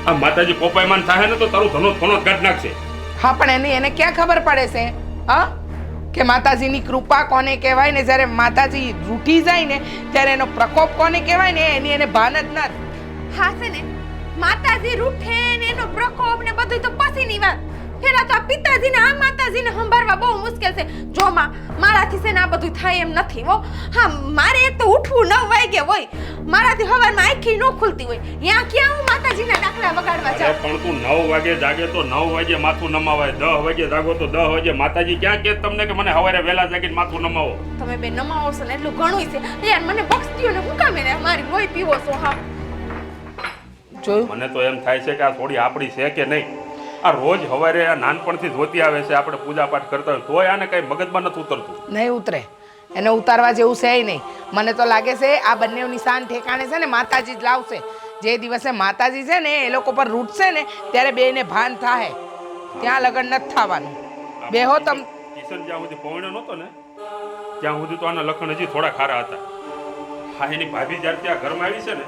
આ માતાજી કોપાયમાન થાય ને તો તારું ધનો ફોનો કાઢ નાખશે. હા, પણ એને ક્યાં ખબર પડે છે હા કે માતાજીની કૃપા કોને કહેવાય ને જ્યારે માતાજી રૂઠી જાય ને ત્યારે એનો પ્રકોપ કોને કહેવાય ને એની એને ભાન જ નથી. હા છે ને, માતાજી રૂઠે ને એનો પ્રકોપ ને બધું તો પછીની વાત. પેલા તો આ પિતાજીને આ માતાજીને સંભાળવા બહુ મુશ્કેલ છે. જો મારાથી છે ને આ બધું થાય એમ નથી હો. હા, મારે એક તો ઉઠવું 9 વાગે હોય, મારાથી સવારમાં આંખી ન ખુલતી હોય. ત્યાં ક્યાં હું માતાજીના દાખલા વગાડવા અરે જાઉં? પણ તું 9 વાગે જાગે તો 9 વાગે માથું નમાવાય, 10 વાગે જાગો તો 10 વાગે. માતાજી ક્યાં કે તમને કે મને સવારે વહેલા જાગીને માથું નમાવો? તમે બે નમાવો છો ને એટલું ઘણું છે યાર. મને બક્ષતીઓ ને હું કામ એને મારી લોહી પીવો છો? હા, જોયું? મને તો એમ થાય છે કે આ થોડી આપણી છે કે નહીં. આ રોજ સવારે આ નાનપણથી જોતી આવે છે, આપણે પૂજા પાઠ કરતા હોય તોય આને કઈ મગજમાં નથી ઉતરતું. નહીં ઉતરે. એને ઉતારવા જેવું છે નહીં. મને તો લાગે છે આ બંને નિશાન ઠેકાણે છે ને માતાજી જ લાવશે. જે દિવસે માતાજી છે ને એ લોકો પર રૂટશે ને ત્યારે બેને ભાન થાય. ત્યાં લગન નથી થવાનું. બેહો તમ. કિશન જ્યાં સુધી પૌણ્યો નહોતો ને ત્યાં સુધી તો આના લખણ હજી થોડા ખારા હતા. હા, એની ભાભી જ્યારથી આ ઘરમાં આવી છે ને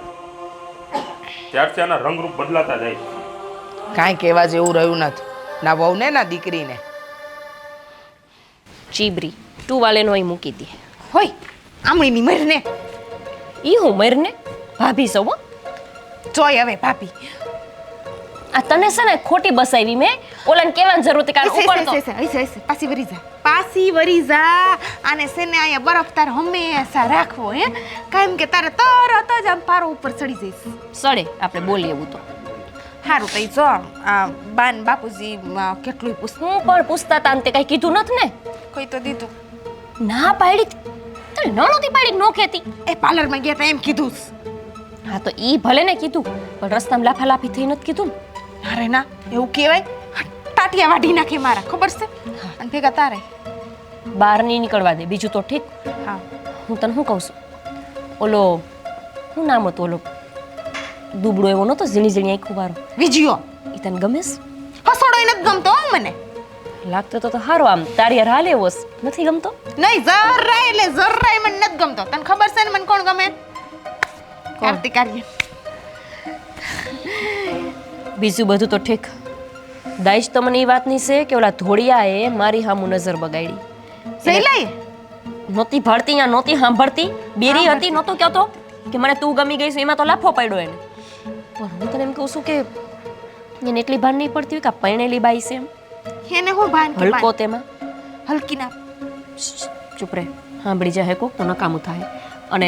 ત્યારથી આના રંગરૂપ બદલાતા જાય છે. કાંઈ કહેવા જેવું રહ્યું નથી ના વહુને ના દીકરીને. ચીબરી ટુવાલે નો મૂકી દે. હોય આમળીની મરને. ઈ હું મરને ભાભી સૌ હો. જોય હવે ભાભી, આ તને છે ને ખોટી બસાવી મેં. ઓલાને કહેવાની જરૂર હતી કારણ ઉપર તો પાછી વરી જા, પાછી વરી જા. આને છે ને અહીંયા બરફ તારે હંમેશા રાખવો હે. કાયમ કે તારે તરત જ આમ પારો ઉપર ચડી જઈશ. સડે આપણે બોલીએ એવું તો. સારું તો જો આ બાન બાપુજી કેટલું પૂછ. હું પણ પૂછતા તા ને તે કઈ કીધું નથી ને? કોઈ તો દીધું. ના પાડી તને નણોતી પાડી નો ખેતી. એ પાર્લરમાં ગયા તા એમ કીધું. હા તો ઈ ભલે ને કીધું પણ રસ્તામાં લાફાલાફી થઈ નથી કીધું ને. અરે ના, એવું કહેવાય? ટાટિયા વાઢી નાખે મારા, ખબર છે? અને ભેગા તારે બહાર નહીં નીકળવા દે. બીજું તો ઠીક. હા, હું તને શું કહું છું, ઓલો શું નામ હતું ઓલો દુબળો એવો નતો ઝીણી ઝીણી આંખો વાળો વિજયો ઈ તને ગમે છે? હસોડો નથી ગમતો હો મને. લાગતો તો સારો આમ તારી યાર હાલ એવો છે. નથી ગમતો? નહીં, જરાય એટલે જરાય મને નથી ગમતો. તને ખબર છે ને મને કોણ ગમે? કાર્તિક આર્યન. બીજું બધું તો ઠીક. દાઈશ તો મને એ વાતની છે કે ઓલા ધોળિયાએ મારી હામું નજર બગાડી. સહેલાઈ નહોતી ભળતી યા નહોતી સાંભળતી, બેરી હતી, નહોતો કહેતો કે મને તું ગમી ગઈ છે. એમાં તો લાફો પડ્યો એને. પણ હું તને એમ કહું છું કે એને એટલી ભાન નહીં પડતી હોય કે આ પરણેલી બાઈ છે એમ એને હું ભાન કે હલકો ભાન? તેમાં હલકી ના ચૂપ રહે સાંભળી જાય કોક તો નકામું થાય અને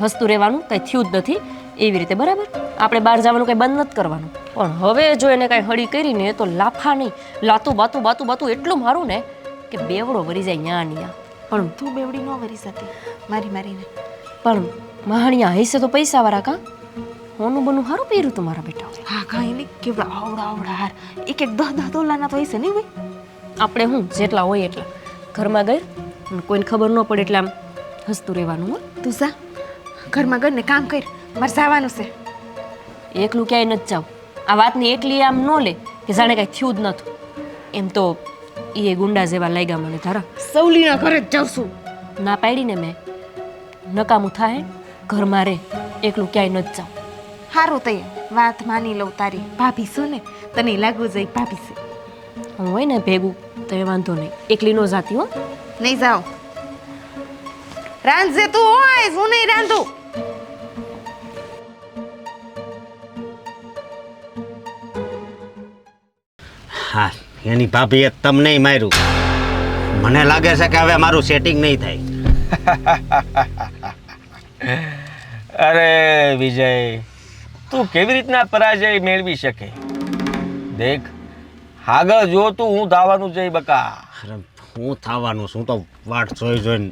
હસતું રહેવાનું કંઈ થયું જ નથી એવી રીતે બરાબર આપણે બહાર જવાનું કંઈ બંધ નથી કરવાનું પણ હવે જો એને કાંઈ હળી કરીને તો લાફા નહીં લાતું બાતું એટલું મારું ને કે બેવડો વરી જાય ન્યા ન્યા પણ તું બેવડી ન વરી શકે મારીને પણ મહાણિયા હૈસે તો પૈસાવાળા કાં હોનું બનું સારું પહેર્યું તું મારા બેટા હા કાંઈ નહીં કેવડા આવડા હાર એક 10 તોલાના તો હશે નહીં ભાઈ આપણે હું જેટલા હોય એટલા ઘરમાં ગઈ અને કોઈને ખબર ન પડે એટલે આમ હસતું રહેવાનું હો તું જા ઘરમાં ગઈને કામ કર મારે જવાનું છે એકલું ક્યાંય નથી જાવ આ વાતની એકલી આમ ન લે કે જાણે કાંઈ થયું જ નહોતું એમ તો એ ગુંડા જેવા લાગ્યા મને તારા સૌલીના ઘરે જ જાઉં છું ના પાડીને મેં નકામું થાય ઘરમાં રે એકલું ક્યાંય નથી જાવ સારું તૈયાર વાત માની લઉં તારી ભાભી શું ને તને લાગવું જોઈએ ભાભી છે હું હોય ને ભેગું તો એ વાંધો નહીં એકલી ન જાતી હો નહીં જાઓ રાંધજે તું હોય હું નહીં રાંધું હા એની ભાભીએ તમને માર્યું મને લાગે છે કે હવે મારું સેટિંગ નહીં થાય અરે વિજય તું કેવી રીતના પરાજય મેળવી શકે દેખ આગળ જો તું હું ધાવાનું છે બકા અરે હું થવાનું છું તો વાટ જોઈને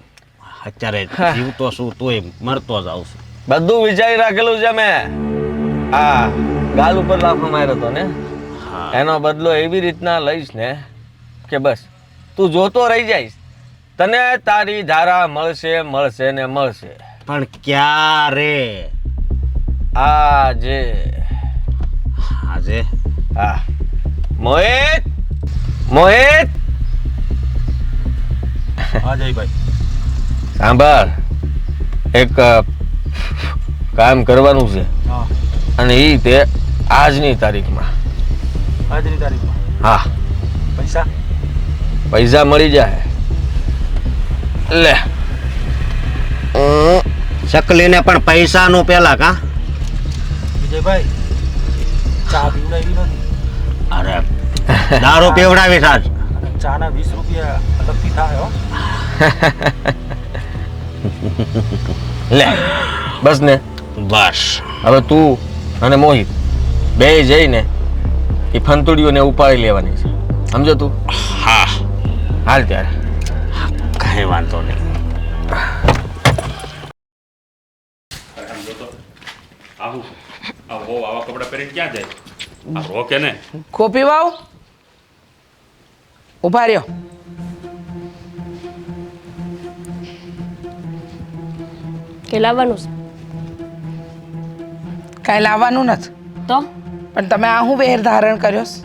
અત્યારે જીવતો છું તોય મરતો જ આવું છું બધું વિચારી રાખેલું છે મેં હા ગાલ ઉપર લાફો માર્યો હતો ને એનો બદલો એવી રીતના લઈશ ને કે બસ તું જોતો રહી જઈશ તને તારી ધારા મળશે ને મળશે પણ ક્યારે આજે આજે હા મોહિત હા જયભાઈ સાંભળ એક કામ કરવાનું છે હા અને એ તે આજની તારીખમાં આજની તારીખમાં હા પૈસા પૈસા મળી જાય લે ચકલીને પણ પૈસાનું પેલા કા વિજયભાઈ ચા પીવડાવી નથી અરે દારૂ પીવડાવી સાજ અને ચાના 20 રૂપિયા અલગથી થાય હો લે બસ ને બસ હવે તું અને મોહિત બે જઈને એ ફંતુડીઓને ઉપાડી લેવાની છે સમજો તું હા હાલ ત્યારે કઈ વાંધો નહીં આવું આવા કપડાં પહેરીને ક્યાં જાય આ રોકે ને કોપી વાવ ઉભા રહ્યો કે લાવવાનું છે કાંઈ લાવવાનું નથી તો પણ તમે આ હું વેર ધારણ કર્યો છે?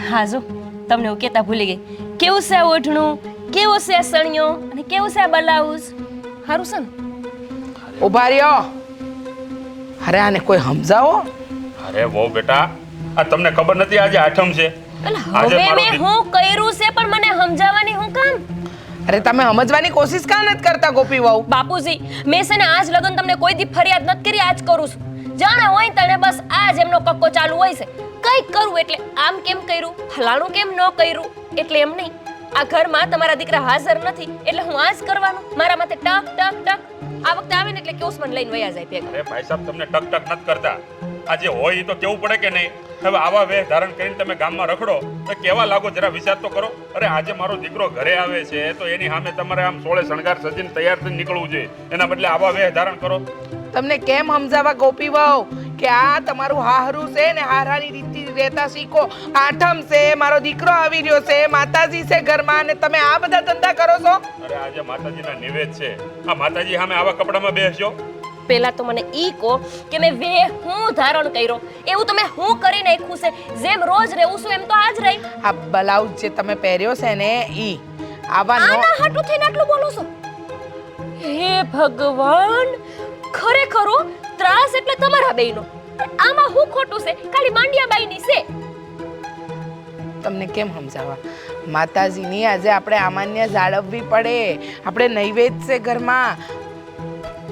હા જો તમને હું કહેતા ભૂલી ગઈ કેવું છે આ ઓઢણું કેવું છે આ સણિયો અને કેવું છે આ બ્લાઉઝ સારું છે ને ઉભા રહ્યો અરે આને કોઈ સમજાવો અરે વહુ બેટા આ તમને ખબર નથી આજે આઠમ છે એટલે આજે હવે મારો મેં દી- હું કર્યું છે પણ મને સમજાવવાની હું કામ અરે તમે સમજવાની કોશિશ કાં નથી કરતા ગોપી વહુ બાપુજી મેં છે ને આજ લગન તમને કોઈ દી ફરિયાદ નથી કરી આજ કરું છું જાણે હોય તને બસ આજ એમનો કક્કો ચાલુ હોય છે કંઈક કરું એટલે આમ કેમ કર્યું ફલાણું કેમ ન કર્યું એટલે એમ નહીં આ ઘરમાં તમારા દીકરા હાજર નથી એટલે હું આજ કરવાનું મારા માથે ટક ટક ટક આ વખતે આવે ને એટલે કેવું મને લઈને વયા જાય ભેગા અરે ભાઈ સાહેબ તમને ટક ટક નથી કરતા આજે હોય એ તો કેવું પડે કે નહીં હવે આવા વેશ ધારણ કરીને તમે ગામમાં રખડો તો કેવા લાગો જરા વિચાર તો કરો અરે આજે મારો દીકરો ઘરે આવે છે તો એની સામે તમારે આમ સોળે શણગાર સજીને તૈયાર થઈને નીકળવું જોઈએ એના બદલે આવા વેશ ધારણ કરો તમને કેમ સમજાવવા ગોપી વહુ કે આ તમારું હાહરું છે ને હારાની રીતથી રહેતા શીખો આઠમ છે મારો દીકરો આવી રહ્યો છે માતાજી છે ઘરમાં અને તમે આ બધા ધંધા કરો છો અરે આજે માતાજીના નિવેદ છે આ માતાજી સામે આવા કપડામાં બેસજો પહેલા તો મને ઈ કહો કે મેં હું ધારણ કર્યો એવું તો મેં હું કરી નાખ્યું છે જેમ રોજ રહેવું છું એમ તો આજ રહી આ બ્લાઉઝ જે તમે પહેર્યો છે ને ઈ આવા નો આના હાટું થઈને આટલું બોલો છો હે ભગવાન ખરેખર ત્રાસ એટલે તમારા બેયનો પણ આમાં હું ખોટું છે ખાલી માંડિયા બાઈની છે તમને કેમ સમજાવવા માતાજીની આજે આપણે આમાન્ય જાળવવી પડે આપણે નૈવેદ્ય છે ઘરમાં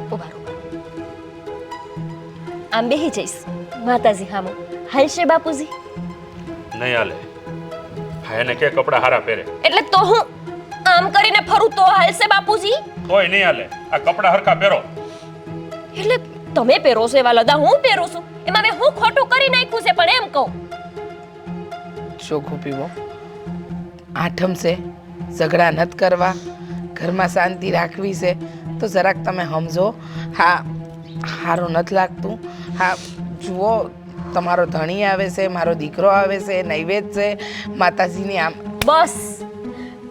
ઉભા રહો. આમ બેહી જઈશ માતાજી હામો હાલશે બાપુજી નહીં હાલે. હા, એને કે કપડાં હારા પહેરે. એટલે તો હું આમ કરીને ફરું તો હાલશે બાપુજી? તોય નહીં હાલે. આ કપડાં હરખા પહેરો. એટલે તમે પહેરો છો એવા લદા હું પહેરું છું, એમાં મેં હું ખોટું કરી નાખ્યું છે? પણ એમ કહું, ચોખ્ખું પીવો. આઠમ છે, ઝઘડા નથી કરવા, ઘરમાં શાંતિ રાખવી છે, તો જરાક તમે સમજો. હા, સારું નથી લાગતું. હા, જુઓ, તમારો ધણી આવે છે, મારો દીકરો આવે છે, નૈવેદ્ય છે માતાજીની. આમ બસ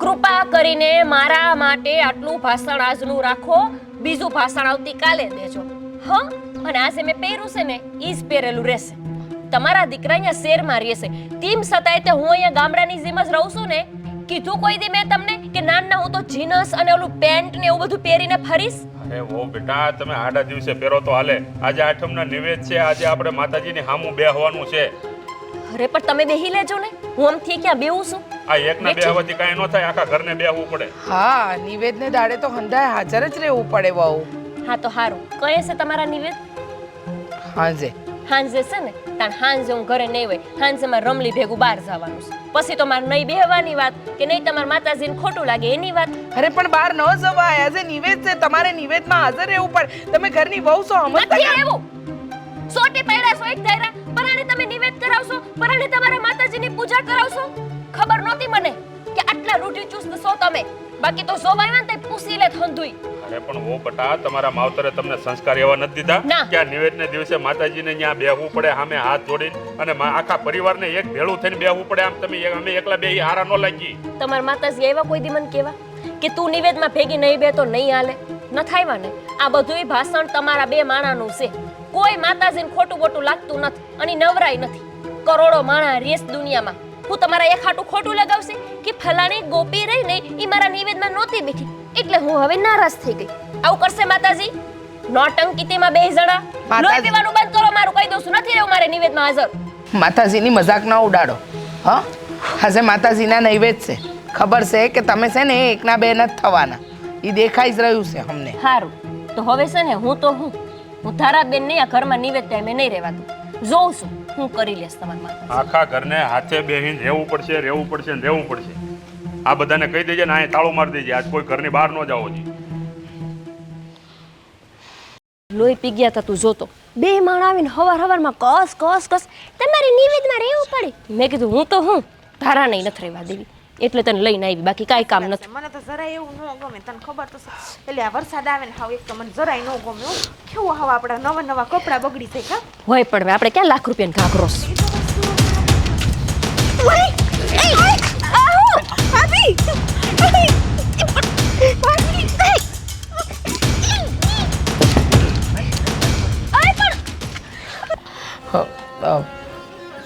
કૃપા કરીને મારા માટે આટલું ભાષણ આજનું રાખો, બીજું ભાષણ આવતીકાલે દેજો. હા, અને આજે મેં પહેર્યું છે ને ઈ જ પહેરેલું રહેશે. તમારા દીકરા અહીંયા શહેરમાં રહેશે, તેમ છતાંય તે હું અહીંયા ગામડાની જેમ જ રહું છું ને. કીધું કોઈ દી મેં તમને કે નાના હું તો જીન્સ અને ઓલું પેન્ટ ને એવું બધું પહેરીને ફરીશ? અરે ઓ બેટા, તમે આડા દિવસે પહેરો તો હાલે. આજે આઠમના નિવેદ છે, આજે આપણે માતાજીની સામું બેહવાનું છે. અરે પણ તમે બેહી લેજો ને, હું આમથી ક્યાં બેહું છું? આ એકના બેહવાથી કાંઈ ન થાય, આખા ઘરને બેહવું પડે. હા, નિવેદને દાડે તો હંધાય હાજર જ રહેવું પડે વહુ. હા તો હારું, કયે છે તમારા નિવેદ? હાંજે. હાંજે છે ને, તાણ હાંજે હું ઘરે નહીં હોય, હાંજે મારે રમલી ભેગું બહાર જવાનું છે. પછી તો મારે નહીં બેહવાની વાત કે નહીં તમારા માતાજીને ખોટું લાગે એની વાત. અરે પણ બહાર ન જવાય, આજે નિવેદ છે, તમારે નિવેદમાં હાજર રહેવું પડે. તમે ઘરની વહુ છો, સમજતા નથી એવું. સોટી પૈડા છો એક ધાયરા, પરાણે તમે નિવેદ કરાવશો, પરાણે તમારા માતાજીની પૂજા કરાવશો. ખબર નહોતી મને કે આટલા રૂઢિચુસ્ત છો તમે. બાકી તો જોવાય ને તે પૂછી લે થંધુઈ. અરે પણ ઓ બટા, તમારા માવતરે તમને સંસ્કાર એવા નથી દીધા ના. કે આ નિવેદને દિવસે માતાજીને ત્યાં બેહવું પડે, સામે હાથ જોડીને, અને આખા પરિવારને એક ભેળું થઈને બેહવું પડે? આમ તમે અમે એકલા બેહી હારા ન લાગી? તમારા માતાજી આવ્યા કોઈ દી મને કેવા કે તું નિવેદમાં ભેગી નહીં બે તો નહીં હાલે? ન થાયવા ને. આ બધુંય ભાષણ તમારા બે માણાનું છે. કોઈ માતાજીને ખોટું બોટું લાગતું નથી અને નવરાય નથી. કરોડો માણા રેસ દુનિયામાં. હું તમારા એક હાટું ખોટું લગાવશે કે ફલાણી ગોપી રહી ને ઈ મારા નિવેદમાં નહોતી બેઠી એટલે હું હવે નારાજ થઈ ગઈ. આવું કરશે માતાજી? નોટંકીતીમાં બે જણા લોહી પીવાનું બંધ કરો. મારું કહી દઉં છું, નથી રહેવું મારે નિવેદમાં હાજર. માતાજીની મજાક ના ઉડાડો. હા, આજે માતાજીના નૈવેદ્ય છે. ખબર છે કે તમે છે ને એકના બે નથી થવાના, એ દેખાઈ જ રહ્યું છે અમને. સારું, તો હવે છે ને હું ધારાબેન ને આ ઘરમાં નિવેદ ટાઈમે નહીં રહેવાતું. જોઉં છું હું કરી લેશ તમારા માતા. આખા ઘરને હાથે બેહીને રહેવું પડશે, રહેવું પડશે ને રહેવું પડશે. આ બધાને કહી દેજે ને અહીં તાળું મારી દેજે, આજ કોઈ ઘરની બહાર ન જાવો જોઈએ. લોહી પી ગયા તા તું જોતો. બે માણ આવીને હવારમાં કસ કસ કસ તમારી નિવેદમાં રહેવું પડે. મેં કીધું હું તો ધારા નહીં નથી રહેવા દેવી, એટલે તને લઈને આવી, બાકી કાંઈ કામ નથી. મને તો જરાય એવું ન ગમે, તને ખબર તો છે. એટલે આ વરસાદ આવે ને હાવ એક તો મને જરાય ન ગમે. કેવું હાવ આપણા નવા કપડાં બગડી જાય. કા હોય પણ આપણે ક્યાં લાખ રૂપિયાનો ઘાઘરો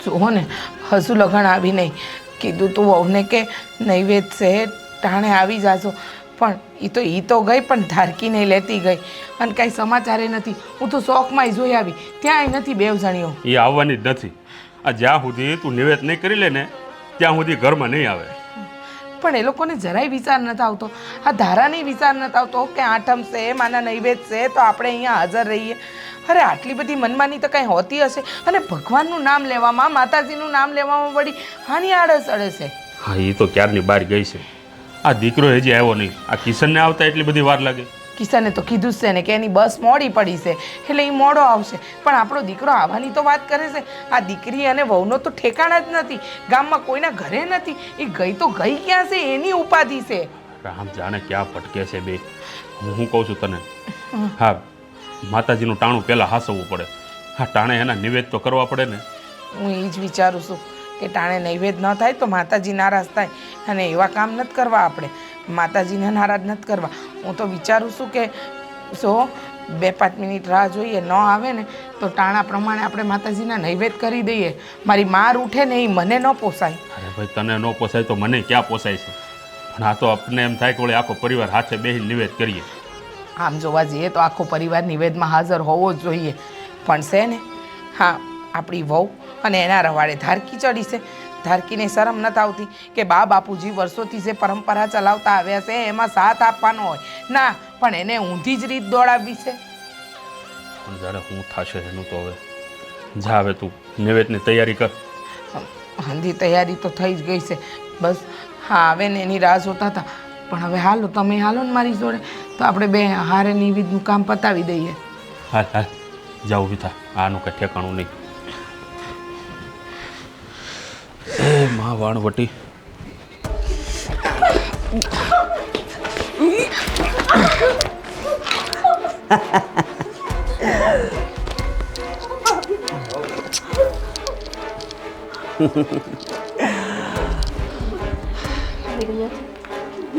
જુઓ ને, હજુ લગન આવી નહીં. કીધું તું વહુને કે નૈવેદ છે ટાણે આવી જાજો, પણ એ તો ગઈ, પણ ધારકી નહીં લેતી ગઈ અને કાંઈ સમાચારે નથી. હું તો શોખમાં જોઈ આવી, ત્યાંય નથી બેવ જણીઓ. એ આવવાની જ નથી. આ જ્યાં સુધી તું નિવેદ નહીં કરી લે ને ત્યાં સુધી ઘરમાં નહીં આવે. પણ એ લોકોને જરાય વિચાર નથી આવતો, આ ધારાને વિચાર નથી આવતો કે આઠમ છે, માના નૈવેદ છે તો આપણે અહીંયા હાજર રહીએ. અરે આટલી બધી મનમાની તો કાંઈ હોતી હશે, અને ભગવાનનું નામ લેવામાં, માતાજીનું નામ લેવામાં વળી હાની આળસ અડે છે. હા, એ તો ક્યારની બહાર ગઈ છે. આ દીકરો હજી આવ્યો નહીં. આ કિશનને આવતા એટલી બધી વાર લાગે? કિશને તો કીધું જ છે ને કે એની બસ મોડી પડી છે એટલે એ મોડો આવશે, પણ આપણો દીકરો આવવાની તો વાત કરે છે. આ દીકરી અને વહુનો તો ઠેકાણા જ નથી, ગામમાં કોઈના ઘરે નથી. એ ગઈ તો ગઈ ક્યાં છે એની ઉપાધિ છે. રામ જાણે ક્યાં ભટકે છે બે. હું કહું છું તને, હા, માતાજીનું ટાણું પહેલાં હાસવવું પડે. હા, ટાણે એના નિવેદ તો કરવા પડે ને. હું એ જ વિચારું છું કે ટાણે નૈવેદ ન થાય તો માતાજી નારાજ થાય, અને એવા કામ નથી કરવા આપણે. માતાજીને નારાજ નથી કરવા. હું તો વિચારું છું કે 2-5 મિનિટ રાહ જોઈએ, ન આવે ને તો ટાણા પ્રમાણે આપણે માતાજીના નૈવેદ કરી દઈએ. મારી માર ઉઠે ને એ મને ન પોસાય. અરે ભાઈ, તને ન પોસાય તો મને ક્યાં પોસાય છે? પણ આ તો આપણને એમ થાય કે વળી આખો પરિવાર હાથે બેસીને નિવેદ કરીએ. આમ જોવા જઈએ તો આખો પરિવાર નિવેદમાં હાજર હોવો જ જોઈએ, પણ છે ને, હા, આપણી વહુ અને એના રવાડે ધારકી ચડી છે. ધારકીને શરમ નથી આવતી કે બાપુજી વર્ષોથી જે પરંપરા ચલાવતા આવ્યા છે એમાં સાથ આપવાનો હોય ના, પણ એને ઊંધી જ રીત દોડાવવી છે. પણ જાણે શું થશે એનું તો હવે. જા હવે તું નિવેદની તૈયારી કર. હંધી તૈયારી તો થઈ જ ગઈ છે. બસ હા આવે ને એની રાહ જોતા હતા. પણ હવે હાલો, તમે હાલો ને મારી જોડે, તો આપણે બે હારે નિવિદનું કામ પતાવી દઈએ. હાલ હાલ જાઉં વિથા, આનું કંઈ ઠેકાણું નહીં. એ માં વાણવટી.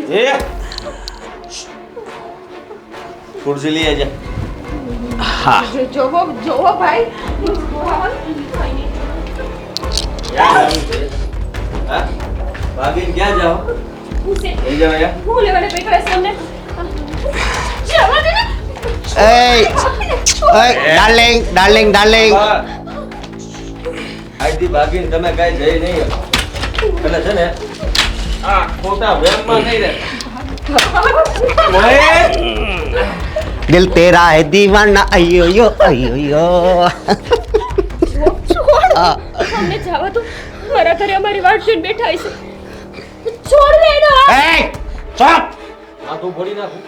એ ખુરશી લઈ આવજે. હા જોવો જોવો ભાઈ ભાગીને ક્યાં જાઓ? લઈ જાઓ યાર. હું લેવાને પૈસા છે અમને જવા દે ને. ડાર્લિંગ ડાર્લિંગ ડાર્લિંગ આજથી ભાગીને તમે કાંઈ જઈ નહીં શકો. એટલે છે ને આ ખોટા વેમમાં નહીં રહે. દિલ તેરા હે દીવાના અયો યો અયો યો. અમને જવા દો, મારા ઘરે અમારી વાટ જોઈને બેઠા છે. છોડ દે એનો હાથ. એ ચોપ. માથું ફોડી નાખું.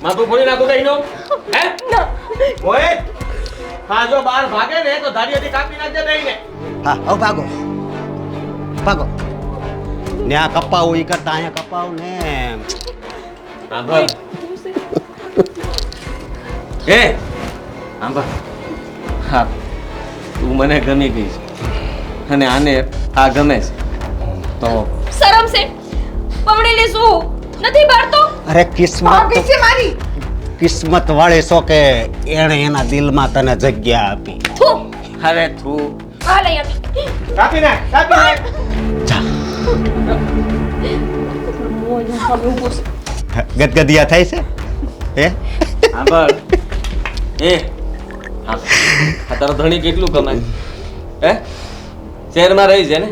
માથું ફોડી નાખું કઈ નો હે ના. ઓય હા જો બહાર ભાગે ને તો ધાડીઓથી કાપી નાખજે બેયને. હા હવે ભાગો ભાગો. ન્યા કપાવું ઈ કરતા અહીંયા કપાવું ને. આંભર એ આંભર હા તું મને ગમી ગઈ છે અને આને આ ગમે છે તો શરમ છે પવડેલી શું નથી બારતો. અરે કિસ્મત ભાભી છે મારી. કિસ્મત વાળી છો કે એણે એના દિલમાં તને જગ્યા આપી. થુ અરે તું આ લઈ આવી. કાપી નાખ કાપી નાખ. જા મોય સામે ઊભો છે. ગદગદિયા થાય છે હે. આંભર એ હા આ તારો ધણી કેટલું કમાય હે શહેરમાં રહી છે ને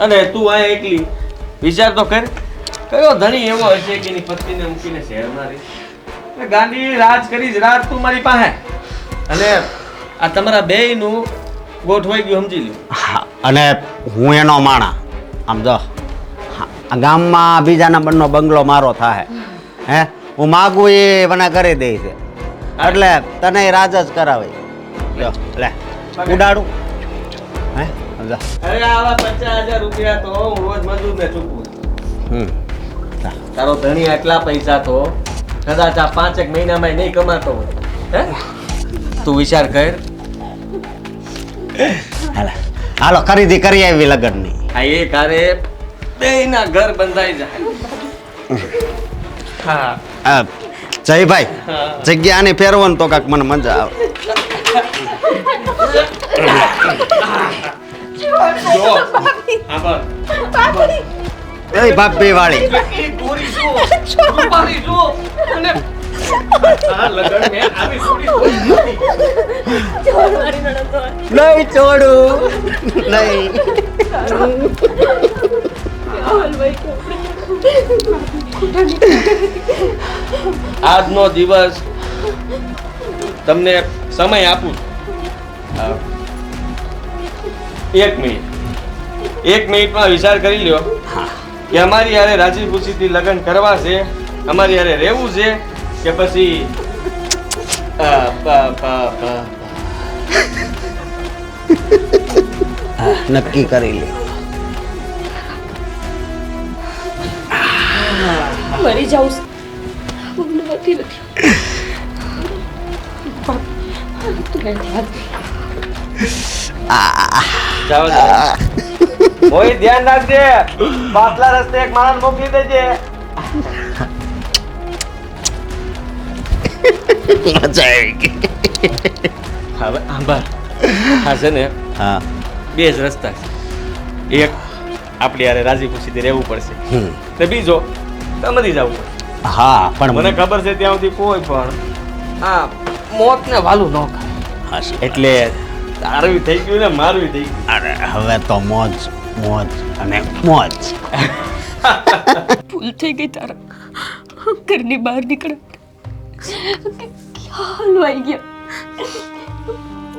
અને તું આ એકલી વિચાર તો કર કયો ધણી એવો હશે કે એની પત્નીને મૂકીને શહેરમાં રહી. ગાંધી રાજ કરી જ રાત તું મારી પાસે અને આ તમારા બેયનું ગોઠવાઈ ગયું સમજી લ્યો. હા અને હું એનો માણા આમ જો આ ગામમાં બીજા નંબરનો બંગલો મારો થાય હે હું માગું એ મને કરી દે છે એટલે તને રાજ જ કરાવે. લ્યો લે ઉડાડું હે સમજા. અરે આવા 50,000 રૂપિયા તો હું રોજ મજૂરને ચૂકવું છું. તારો ધણી આટલા પૈસા તો કદાચ આ 5 મહિનામાં નહીં કમાતો હોય હે તું વિચાર કર. હાલો હાલો ખરીદી કરી આવી લગ્નની. આ એક હારે બેયના ઘર બંધાઈ જાય. હા જયભાઈ હા. જગ્યાને ફેરવન તો કાંક મને મજા આવે. જો આંભર એ ભાભી વાળી એ ગોરી જો રૂપાળી જો અને આ લગન મે આવી છોડી નથી. છોડ મારી નણંદ તો. નહીં છોડું નહીં. હાલ ભાઈ આજનો દિવસ તમને સમય આપું છું. 1 મિનિટ 1 મિનિટમાં વિચાર કરી લ્યો કે અમારી હારે રાજી ખુશીથી લગ્ન કરવા છે, અમારી હારે રહેવું છે કે પછી નક્કી કરી લે. મરી જાઉં છું. નથી નથી. તું રહેતી હાલ. જાઓ ઓય ધ્યાન રાખજે, પાછલા રસ્તે એક માણસ મોકલી દેજે. મજા આવી ગઈ. હવે આંબા હા છે ને હા 2 જ રસ્તા છે. એક આપણી હારે રાજી ખુશીથી રહેવું પડશે ને બીજો તમારી જવું પડશે. હા પણ મને ખબર છે ત્યાં સુધી કોઈ પણ આ મોતને વાલું ન કરે. હાશે. એટલે તારું થઈ ગયું ને મારું થઈ ગયું. અરે હવે તો મોજ મોજ અને મોજ. ભૂલ થઈ ગઈ તારા ઘરની બહાર નીકળ્યા હલવાઈ ગયા.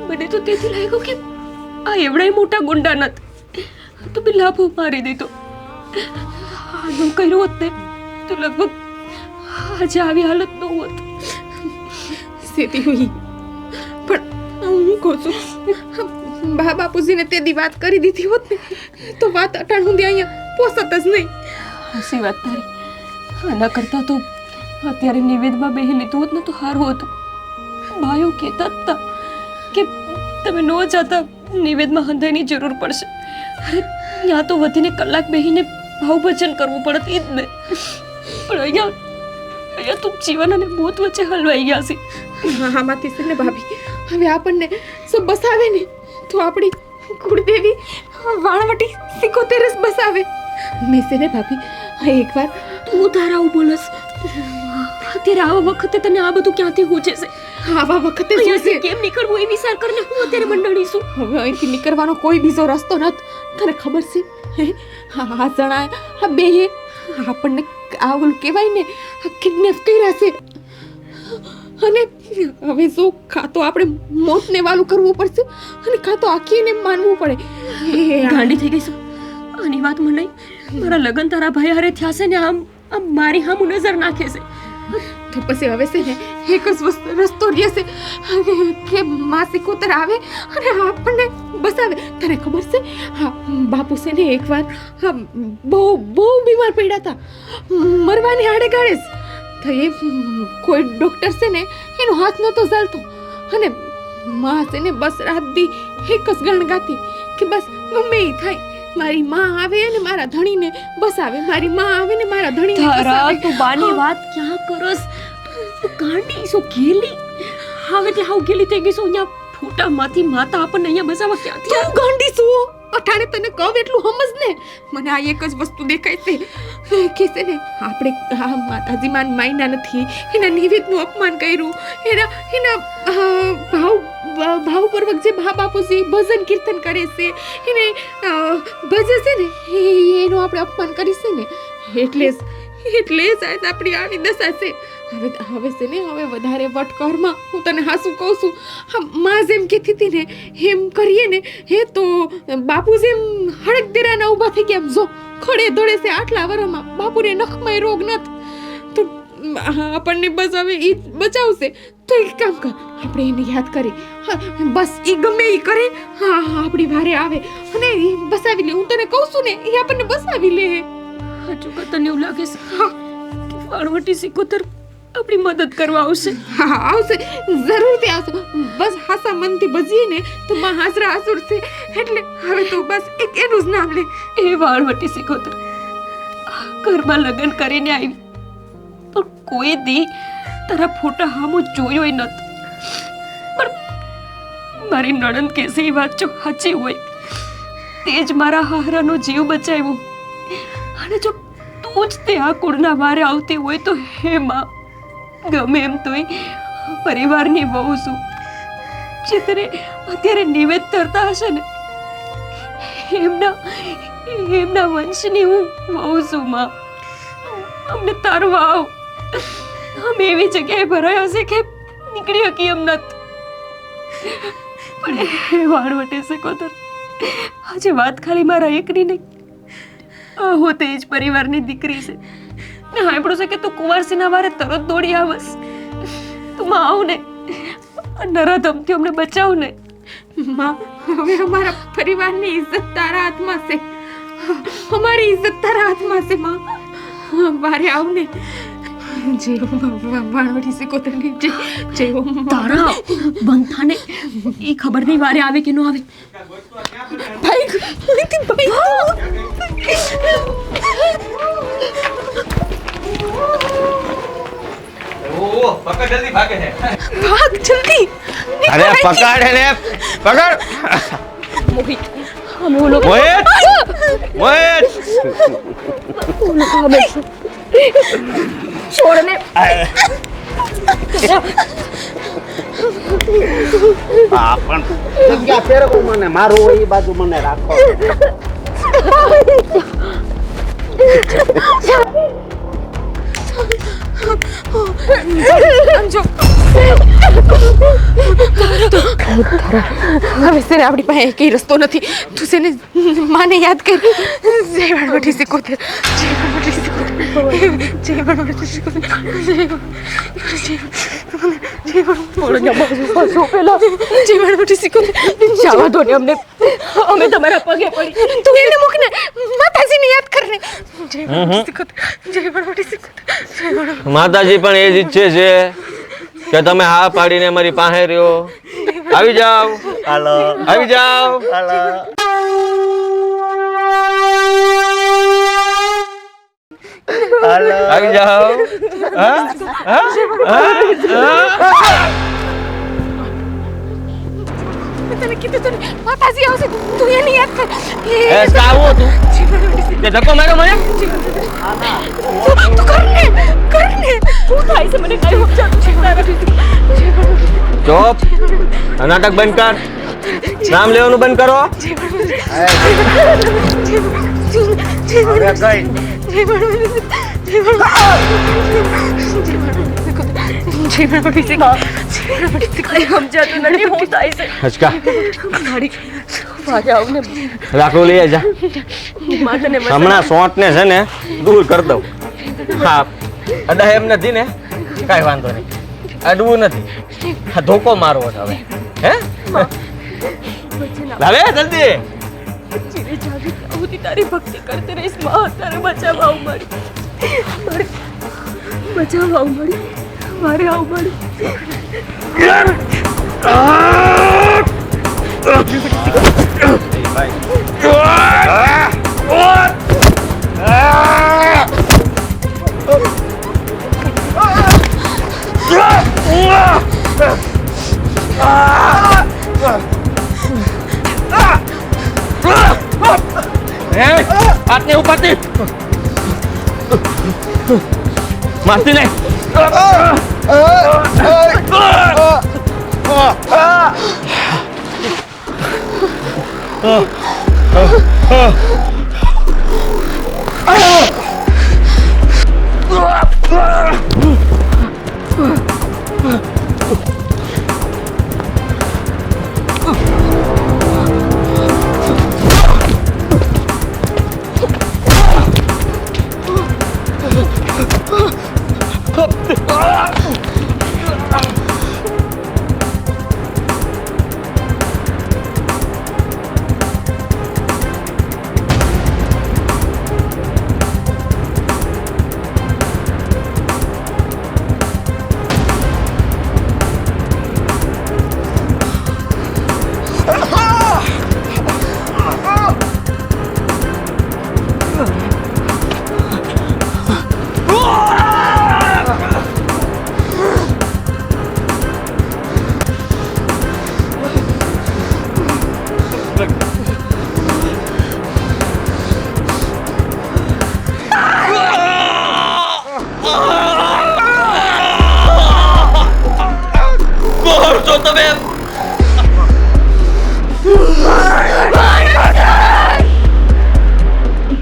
મને તો તેથી લાગ્યું કે આ એવડાય મોટા ગુંડા નથી તો બી લાભો મારી દીધો. આનું કર્યું હોત ને તો લગભગ આજે આવી હાલત ન હોત. સીધી હુઈ પણ હું કહું છું બાપુજીને તે દી વાત કરી દીધી હોત ને તો વાત અટાણ સુધી અહીંયા પોસત જ નહીં. હસી વાત તારી. આના કરતાં તો અત્યારે નિવેદમાં બેહી લીધું હોત ને તો સારું હતું. ભાઈઓ કહેતા જ હતા કે તમે ન જાતા નિવેદમાં હંધાઈની જરૂર પડશે. અરે ત્યાં તો વધીને કલાક બેહીને ભાવભજન કરવું પડત એ જ ને. પણ અહીંયા તો જીવન અને મોત વચ્ચે હલવાઈ ગયા છે. આમાંથી છે ને ભાભી હવે આપણને શું બસાવે ને તો આપણી કુળદેવી વાણવટી 77 બસાવે. મેં છે ને ભાભી એકવાર તું તારા આવું બોલસ. અત્યારે આવા વખતે તને આ બધું ક્યાંથી પૂછે છે? આવા વખતે અહીંયાથી કેમ નીકળવું એ વિચાર કરીને હું અત્યારે મંડળી છું. હવે અહીંથી નીકળવાનો કોઈ બીજો રસ્તો નથી. તને ખબર છે હે? આ જણા આ બેહે આપણને આ ઓલું કહેવાય ને કિડનેપ કર્યા છે અને હવે શું કાં તો આપણે મોતને વાલું કરવું પડશે અને કાં તો આખીને માનવું પડે. ગાંડી થઈ ગઈ છું. આની વાત મને મારા લગ્ન તારા ભાઈ હારે થયા છે ને આમ મારી હામું નજર નાખે છે. તો પછી હવે છે ને એક જ રસ્તો રહેશે કે માસી કૂતર આવે અને આપણને બસાવે. તને ખબર છે હા બાપુ છે ને એકવાર બહુ બહુ બીમાર પડ્યા હતા, મરવાની આડે ગાળે જ. તો એ કોઈ ડૉક્ટર છે ને એનો હાથ નહોતો ચાલતો અને માં છે ને બસ રાત દી એક જ ગાણ ગાતી કે બસ ગમે એ થાય મારી માં આવે ને મારા ધણીને બસાવે, મારી માં આવે ને મારા ધણીને તારા બસાવે. તું બાની વાત ક્યાં કરસ? તું ગાંડી છો ગેલી. હવે એટલે હાવ ગેલી થઈ ગઈ છું. અહીંયા ફોટામાંથી માતા આપણને અહીંયા બસાવવા ક્યાંથી તું ગાંડી છું. અઠાણે તને કહું એટલું સમજ ને. મને આ એક જ વસ્તુ દેખાય છે કે છે ને આપણે આ માતાજી માન માયના નથી, એના નિવેદનું અપમાન કર્યું, એના ભાવપૂર્વક જે બાપુજી ભજન કીર્તન કરે છે એને ભજે છે ને એનું આપણે અપમાન કરીશું ને એટલે જ આજ આપણી આવી દશા છે. હવે છે ને હવે વધારે વટકરમાં હું તને હાસું કહું છું. હા માં જેમ કહેતી હતી ને એમ કરીએ ને હે તો બાપુ જેમ હળક દેરાના ઊભા થઈ ગયા. જો ખડે દોડે છે આટલા વર્ષમાં બાપુને નખમાં રોગ નથી તો આપણને બસ હવે એ બચાવશે. તો એક કામ કર આપણે એને યાદ કરી બસ એ ગમે એ કરે હા આપણી વારે આવે અને એ બસાવી લે. હું તને કહું છું ને એ આપણને બસાવી લે. હજુ તને એવું લાગે છે કે વાળવટી સિકોતર આપણી મદદ કરવા આવશે? હા આવશે, જરૂરથી આવશે. બસ હાસા મનથી બજીએ ને તો માં હાજરા હાજર છે. એટલે હવે તો બસ એક એનું જ નામ લે. એ વાળવટી સિકોતર ઘરમાં લગ્ન કરીને આવી પણ કોઈ દી તારા ફોટા હામું જોયો નથી. પણ મારી નણંદ કહેશે એ વાત જો સાચી હોય તે જ મારા હારાનો જીવ બચાવ્યો અને જો તું જ તે આ કુળના વારે આવતી હોય તો હે માં ગમે એમ તોય પરિવારની બહુ છું. જે તને અત્યારે નિવેદ કરતા હશે ને એમના વંશની હું બહુ છું માં. અમને તારવા આવ. અમે એવી જગ્યાએ ભરાયા છે કે નીકળી શકી એમ નથી. પણ એ વાળવટે સિકોતર આજે વાત ખાલી મારા એકની નહીં, હું તે જ પરિવારની દીકરી છે ને સાંભળ્યું છે કે તું કુંવારસીના વારે તરત દોડી આવસ. તું માં આવ ને નરાધમથી અમને બચાવ ને. માં હવે અમારા પરિવારની ઇજ્જત તારા હાથમાં છે. અમારી ઇજ્જત તારા હાથમાં છે માં. વારે આવ ને. જય વાણવટી સિકોતરની જય તારા બંધાને એ ખબર નહીં વારે આવે કે ન આવે. ભાઈ ઓહ પકડ જલ્દી ભાગે છે. ભાગ જલ્દી. અરે પકડ એને પકડ. મોહિત અમે ઓલો મોહિત મોહિત છોડ ને. આ પણ જગ્યા ફેરવો મને મારું હોય એ બાજુ મને રાખો. જો હવે છે ને આપણી પાસે કઈ રસ્તો નથી. તું છે ને માને યાદ કર. જય વણવટી સિકોતર, જય વણવટી સિકોતર, જય વણવટી સિકોતર, જય વણવટી સિકોતર. જવા દો ને અમને, અમે તમારા પગે પડી. તું એને મૂક ને, માતાજીને યાદ કર ને. જય વણવટી સિકોતર, જય વણવટી સિકોતર, જય વણવટી. માતાજી પણ એ જ ઈચ્છે છે કે તમે હા પાડીને મારી પાસે રહ્યો. આવી જાઓ, હાલો આવી જાઓ. હાલો હાલો આવી જાઓ. મેં તને કીધું તું ને, માતાજી આવશે, તું એને યાદ કર. એ સાવો તું તે ધક્કો માર્યો મને. તું કર ને, કર ને. શું થાય છે મને કઈ ચોપ. આ નાટક બંધ કર. નામ લેવાનું બંધ કરો. સમજાતું નથી હું થાય છે. હચકા મારે આવને રાખો લઈ જા. માથાને હમણાં સોંટ ને છે ને દૂર કરી દઉં. હા અડા એમ નથી ને કાંઈ વાંધો નહીં. અડવું નથી, આ ધોકો મારવો છે હવે. હે લાવે જલ્દી. જીવે જાગી ત્યાં સુધી તારી ભક્તિ કરતી રહીશ. માં તારે બચાવવા આવું મારી, મારે બચાવવા આવું મારી, મારે આવું મારી. હાથને ઉપાડતી મારતી નહીં.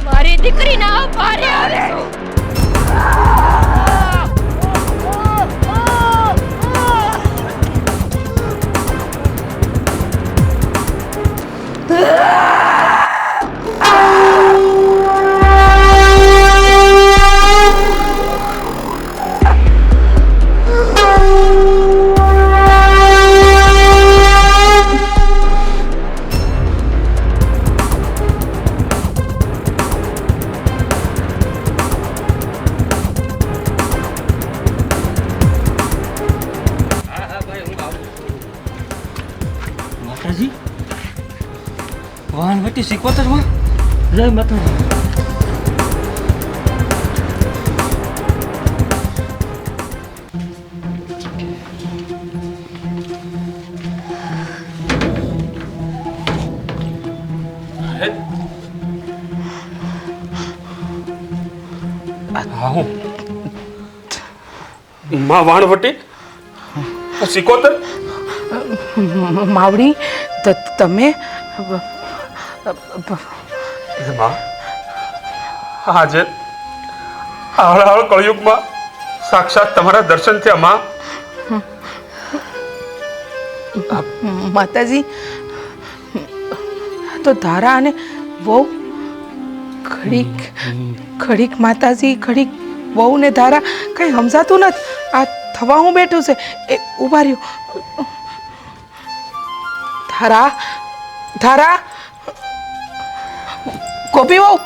મારી દીકરી ના ભારે આવે. માતાજી વાહન વટી સિકોતરમાં જય માતાજી. હા હું માં વાણવટી સિકોતર. માવડી તમે માં આજે હાળ હાળ કળિયુગમાં સાક્ષાત તમારા દર્શન થયા માં. માતાજી તો ધારા અને વહુ ઘડીક ઘડીક માતાજી ઘડીક વહુ ને ધારા કઈ સમજાતું નથી. આ થવા હું બેઠું છે એ ઉભા રહ્યો. ધારા ધારા ગોપી વહુ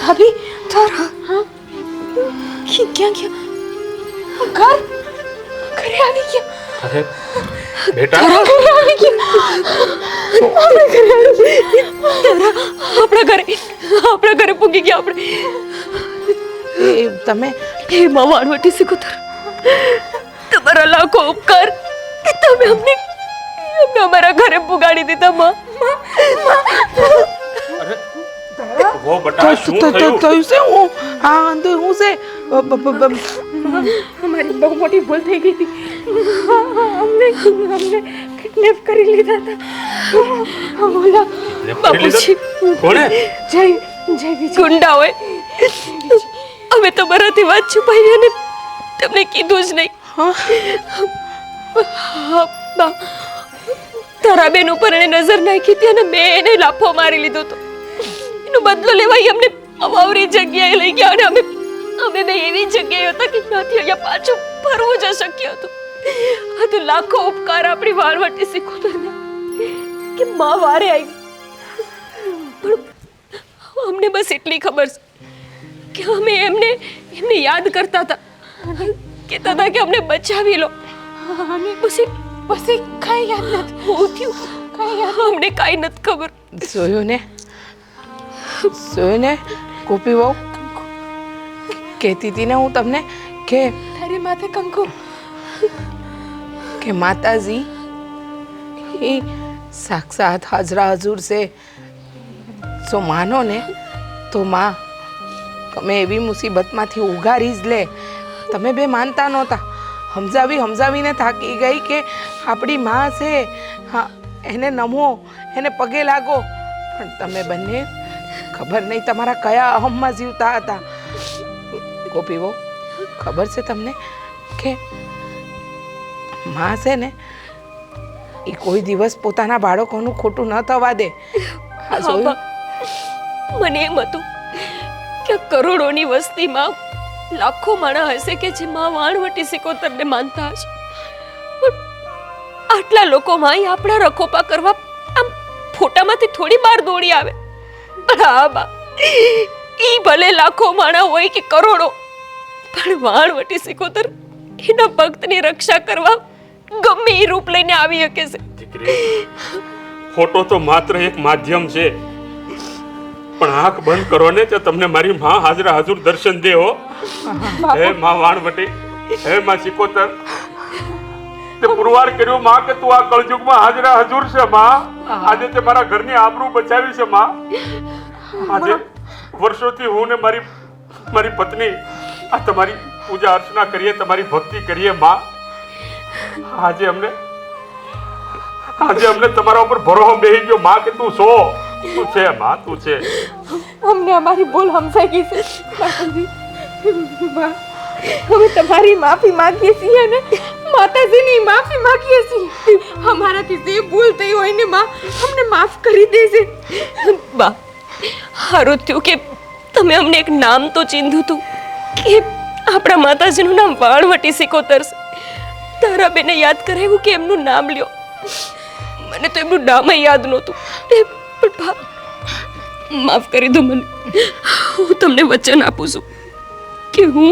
ભાભી તારા ક્યાં ગયા? ઘરે આવી ગયા? અરે બેટા આપણા ઘરે પૂગી ગયા આપણે. એ તમે હે માં વાણવટી સિકોતર, તમારા લાખો ઉપકાર કે તમે અમને અમારા ઘરે પુગાડી દીધા માં. વો બટા શું થયું? થયું છે હું હા અંદર હું છે અમારી બહુ મોટી ભૂલ થઈ ગઈ હતી. અમને કિડનેપ કરી લીધા હતા. ઓલા બાપુજી કોણે? જય ગુંડા હોય. અમે તમારાથી વાત છુપાઈ અને તમને કીધું જ નહીં. હા, બા. તારા બેન ઉપર એને નજર નાખી હતી અને મેં એને લાફો મારી લીધો હતો. એનો બદલો લેવા ઈ અમને અવાવરી જગ્યાએ લઈ ગયા અને અમે બે એવી જગ્યાએ હતા કે ત્યાંથી અહીંયા પાછું ફરવું જ અશક્ય હતું. આ તો લાખો ઉપકાર આપણી વાળવટી સિકોતરને કે માં વારે આવી. પણ અમને બસ એટલી ખબર છે કે અમે એમને યાદ કરતા હતા, કહેતા હતા કે અમને બચાવી લો. પછી કાંઈ યાદ નથી. હું થયું અમને કાંઈ નથી ખબર. જોયું ને ગોપી વહુ કહેતી હતી ને હું તમને કે તારી માથે કંકુ કે માતાજી એ સાક્ષાત હાજરા હજુર છે. જો માનો ને તો માં તમે એવી મુસીબતમાંથી ઉગારી જ લે. તમે બે માનતા નહોતા. સમજાવીને થાકી ગઈ કે આપણી માં છે, હા એને નમો, એને પગે લાગો. પણ તમે બંને ખબર નહીં તમારા કયા અહમમાં જીવતા હતા. ગોપી વહુ ખબર છે તમને કે માં છે ને એ કોઈ દિવસ પોતાના બાળકોનું ખોટું ન થવા દે. આ જોયું? મને એમ હતું કે કરોડોની વસ્તીમાં લાખો માણસ હશે કે જે માં વાણવટી સિકોતરને માનતા હશે. પણ આટલા લોકોમાં એ આપણા રખોપા કરવા આમ ફોટામાંથી થોડી બહાર દોડી આવે. પણ હા બા, ઈ ભલે લાખો માણસ હોય કે કરોડો, પણ વાણવટી સિકોતર એના ભક્તની રક્ષા કરવા ગમે એ રૂપ લઈને આવી શકે છે. દીકરી, ફોટો તો માત્ર એક માધ્યમ છે, પણ આંખ બંધ કરો ને તો તમને મારી માં હાજરા હાજર દર્શન દે. હો હે માં વાણવટી, હે માં સિકોતર, તે પુરવાર કર્યો માં કે તું આ કળયુગમાં હાજરા હજુર છે માં. આજે તે મારા ઘરની આબરૂ બચાવી છે માં. આજે વર્ષોથી હું ને મારી પત્ની આ તમારી પૂજા અર્ચના કરીએ, તમારી ભક્તિ કરીએ માં. આજે અમને તમારા ઉપર ભરોસો બેહી ગયો માં કે તું છે માં, તું છે. અમને અમારી ભૂલ સમજાઈ ગઈ છે માતાજી. બા, અમે તમારી માફી માંગીએ છીએ અને માતાજીની માફી માંગીએ છીએ. અમારાથી જે ભૂલ થઈ હોય ને માં અમને માફ કરી દેજે. બા, હારું થયું કે તમે અમને એક નામ તો ચીંધ્યું હતું કે આપણા માતાજીનું નામ વાણવટી સિકોતર છે. તારા બેને યાદ કરાવ્યું કે એમનું નામ લ્યો. મને તો એમનું નામ યાદ નહોતું. પણ બા, માફ કરી દો મને. હું તમને વચન આપું છું કે હું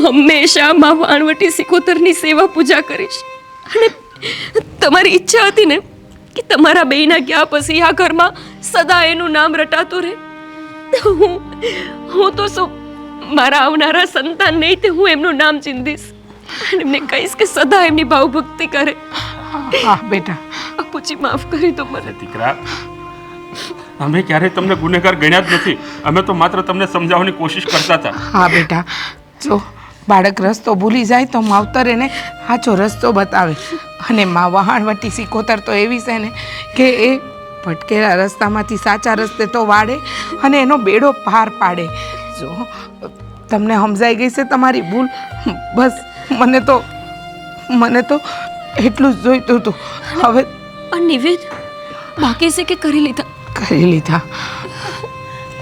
હંમેશા માં વાણવટી સિકોતરની સેવા પૂજા કરીશ. અને તમારી ઈચ્છા હતી ને કે તમારા બેયના ગયા પછી આ ઘરમાં સદા એનું નામ રટાતું રહે, હું તો શું મારા આવનારા સંતાન નહીં તે હું એમનું નામ ચિંધીશ અને એમને કહીશ કે સદા એમની ભાવભક્તિ કરે. હા બેટા, બાપુજી માફ કરી દો મને. દીકરા, અમે ક્યારેય તમને ગુનેગાર ગણ્યા જ નથી. અમે તો માત્ર તમને સમજાવવાની કોશિશ કરતા હતા. હા બેટા, જો બાળક રસ્તો ભૂલી જાય તો માવતર એને સાચો રસ્તો બતાવે. અને માં વહાણવટી સિકોતર તો એવી છે ને કે એ ભટકેલા રસ્તામાંથી સાચા રસ્તે તો વાળે અને એનો બેડો પાર પાડે. જો તમને સમજાઈ ગઈ છે તમારી ભૂલ. બસ મને તો એટલું જ જોઈતું હતું. હવે પણ નિવેદ બાકી છે કે કરી લીધા? કરી લીધા.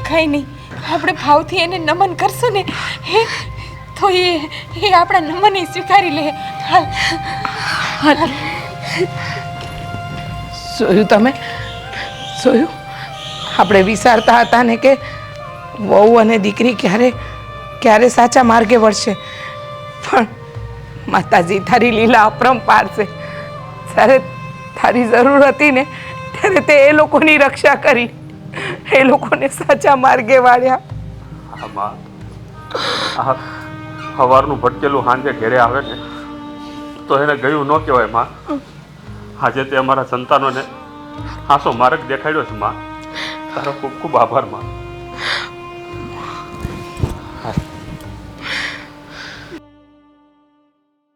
કઈ નહીં, આપણે ભાવથી એને નમન કરશું ને તો એ આપણા નમન સ્વીકારી લે. હાલ જોયું તમે? જોયું? આપણે વિચારતા હતા ને કે વહુ અને દીકરી ક્યારે સાચા માર્ગે વળશે, પણ માતાજી તારી લીલા અપરંપાર છે. જ્યારે તારી જરૂર હતી ને ત્યારે તે એ લોકોની રક્ષા કરી, એ લોકોને સાચા માર્ગે વાળ્યા. આમાં આ સવારનું ભટકેલું સાંજે ઘેરે આવે ને તો એને ગયું ન કહેવાય માં. આજે તે અમારા સંતાનોને હાસો માર્ગ દેખાડ્યો છે માં. તારો ખૂબ ખૂબ આભાર માં.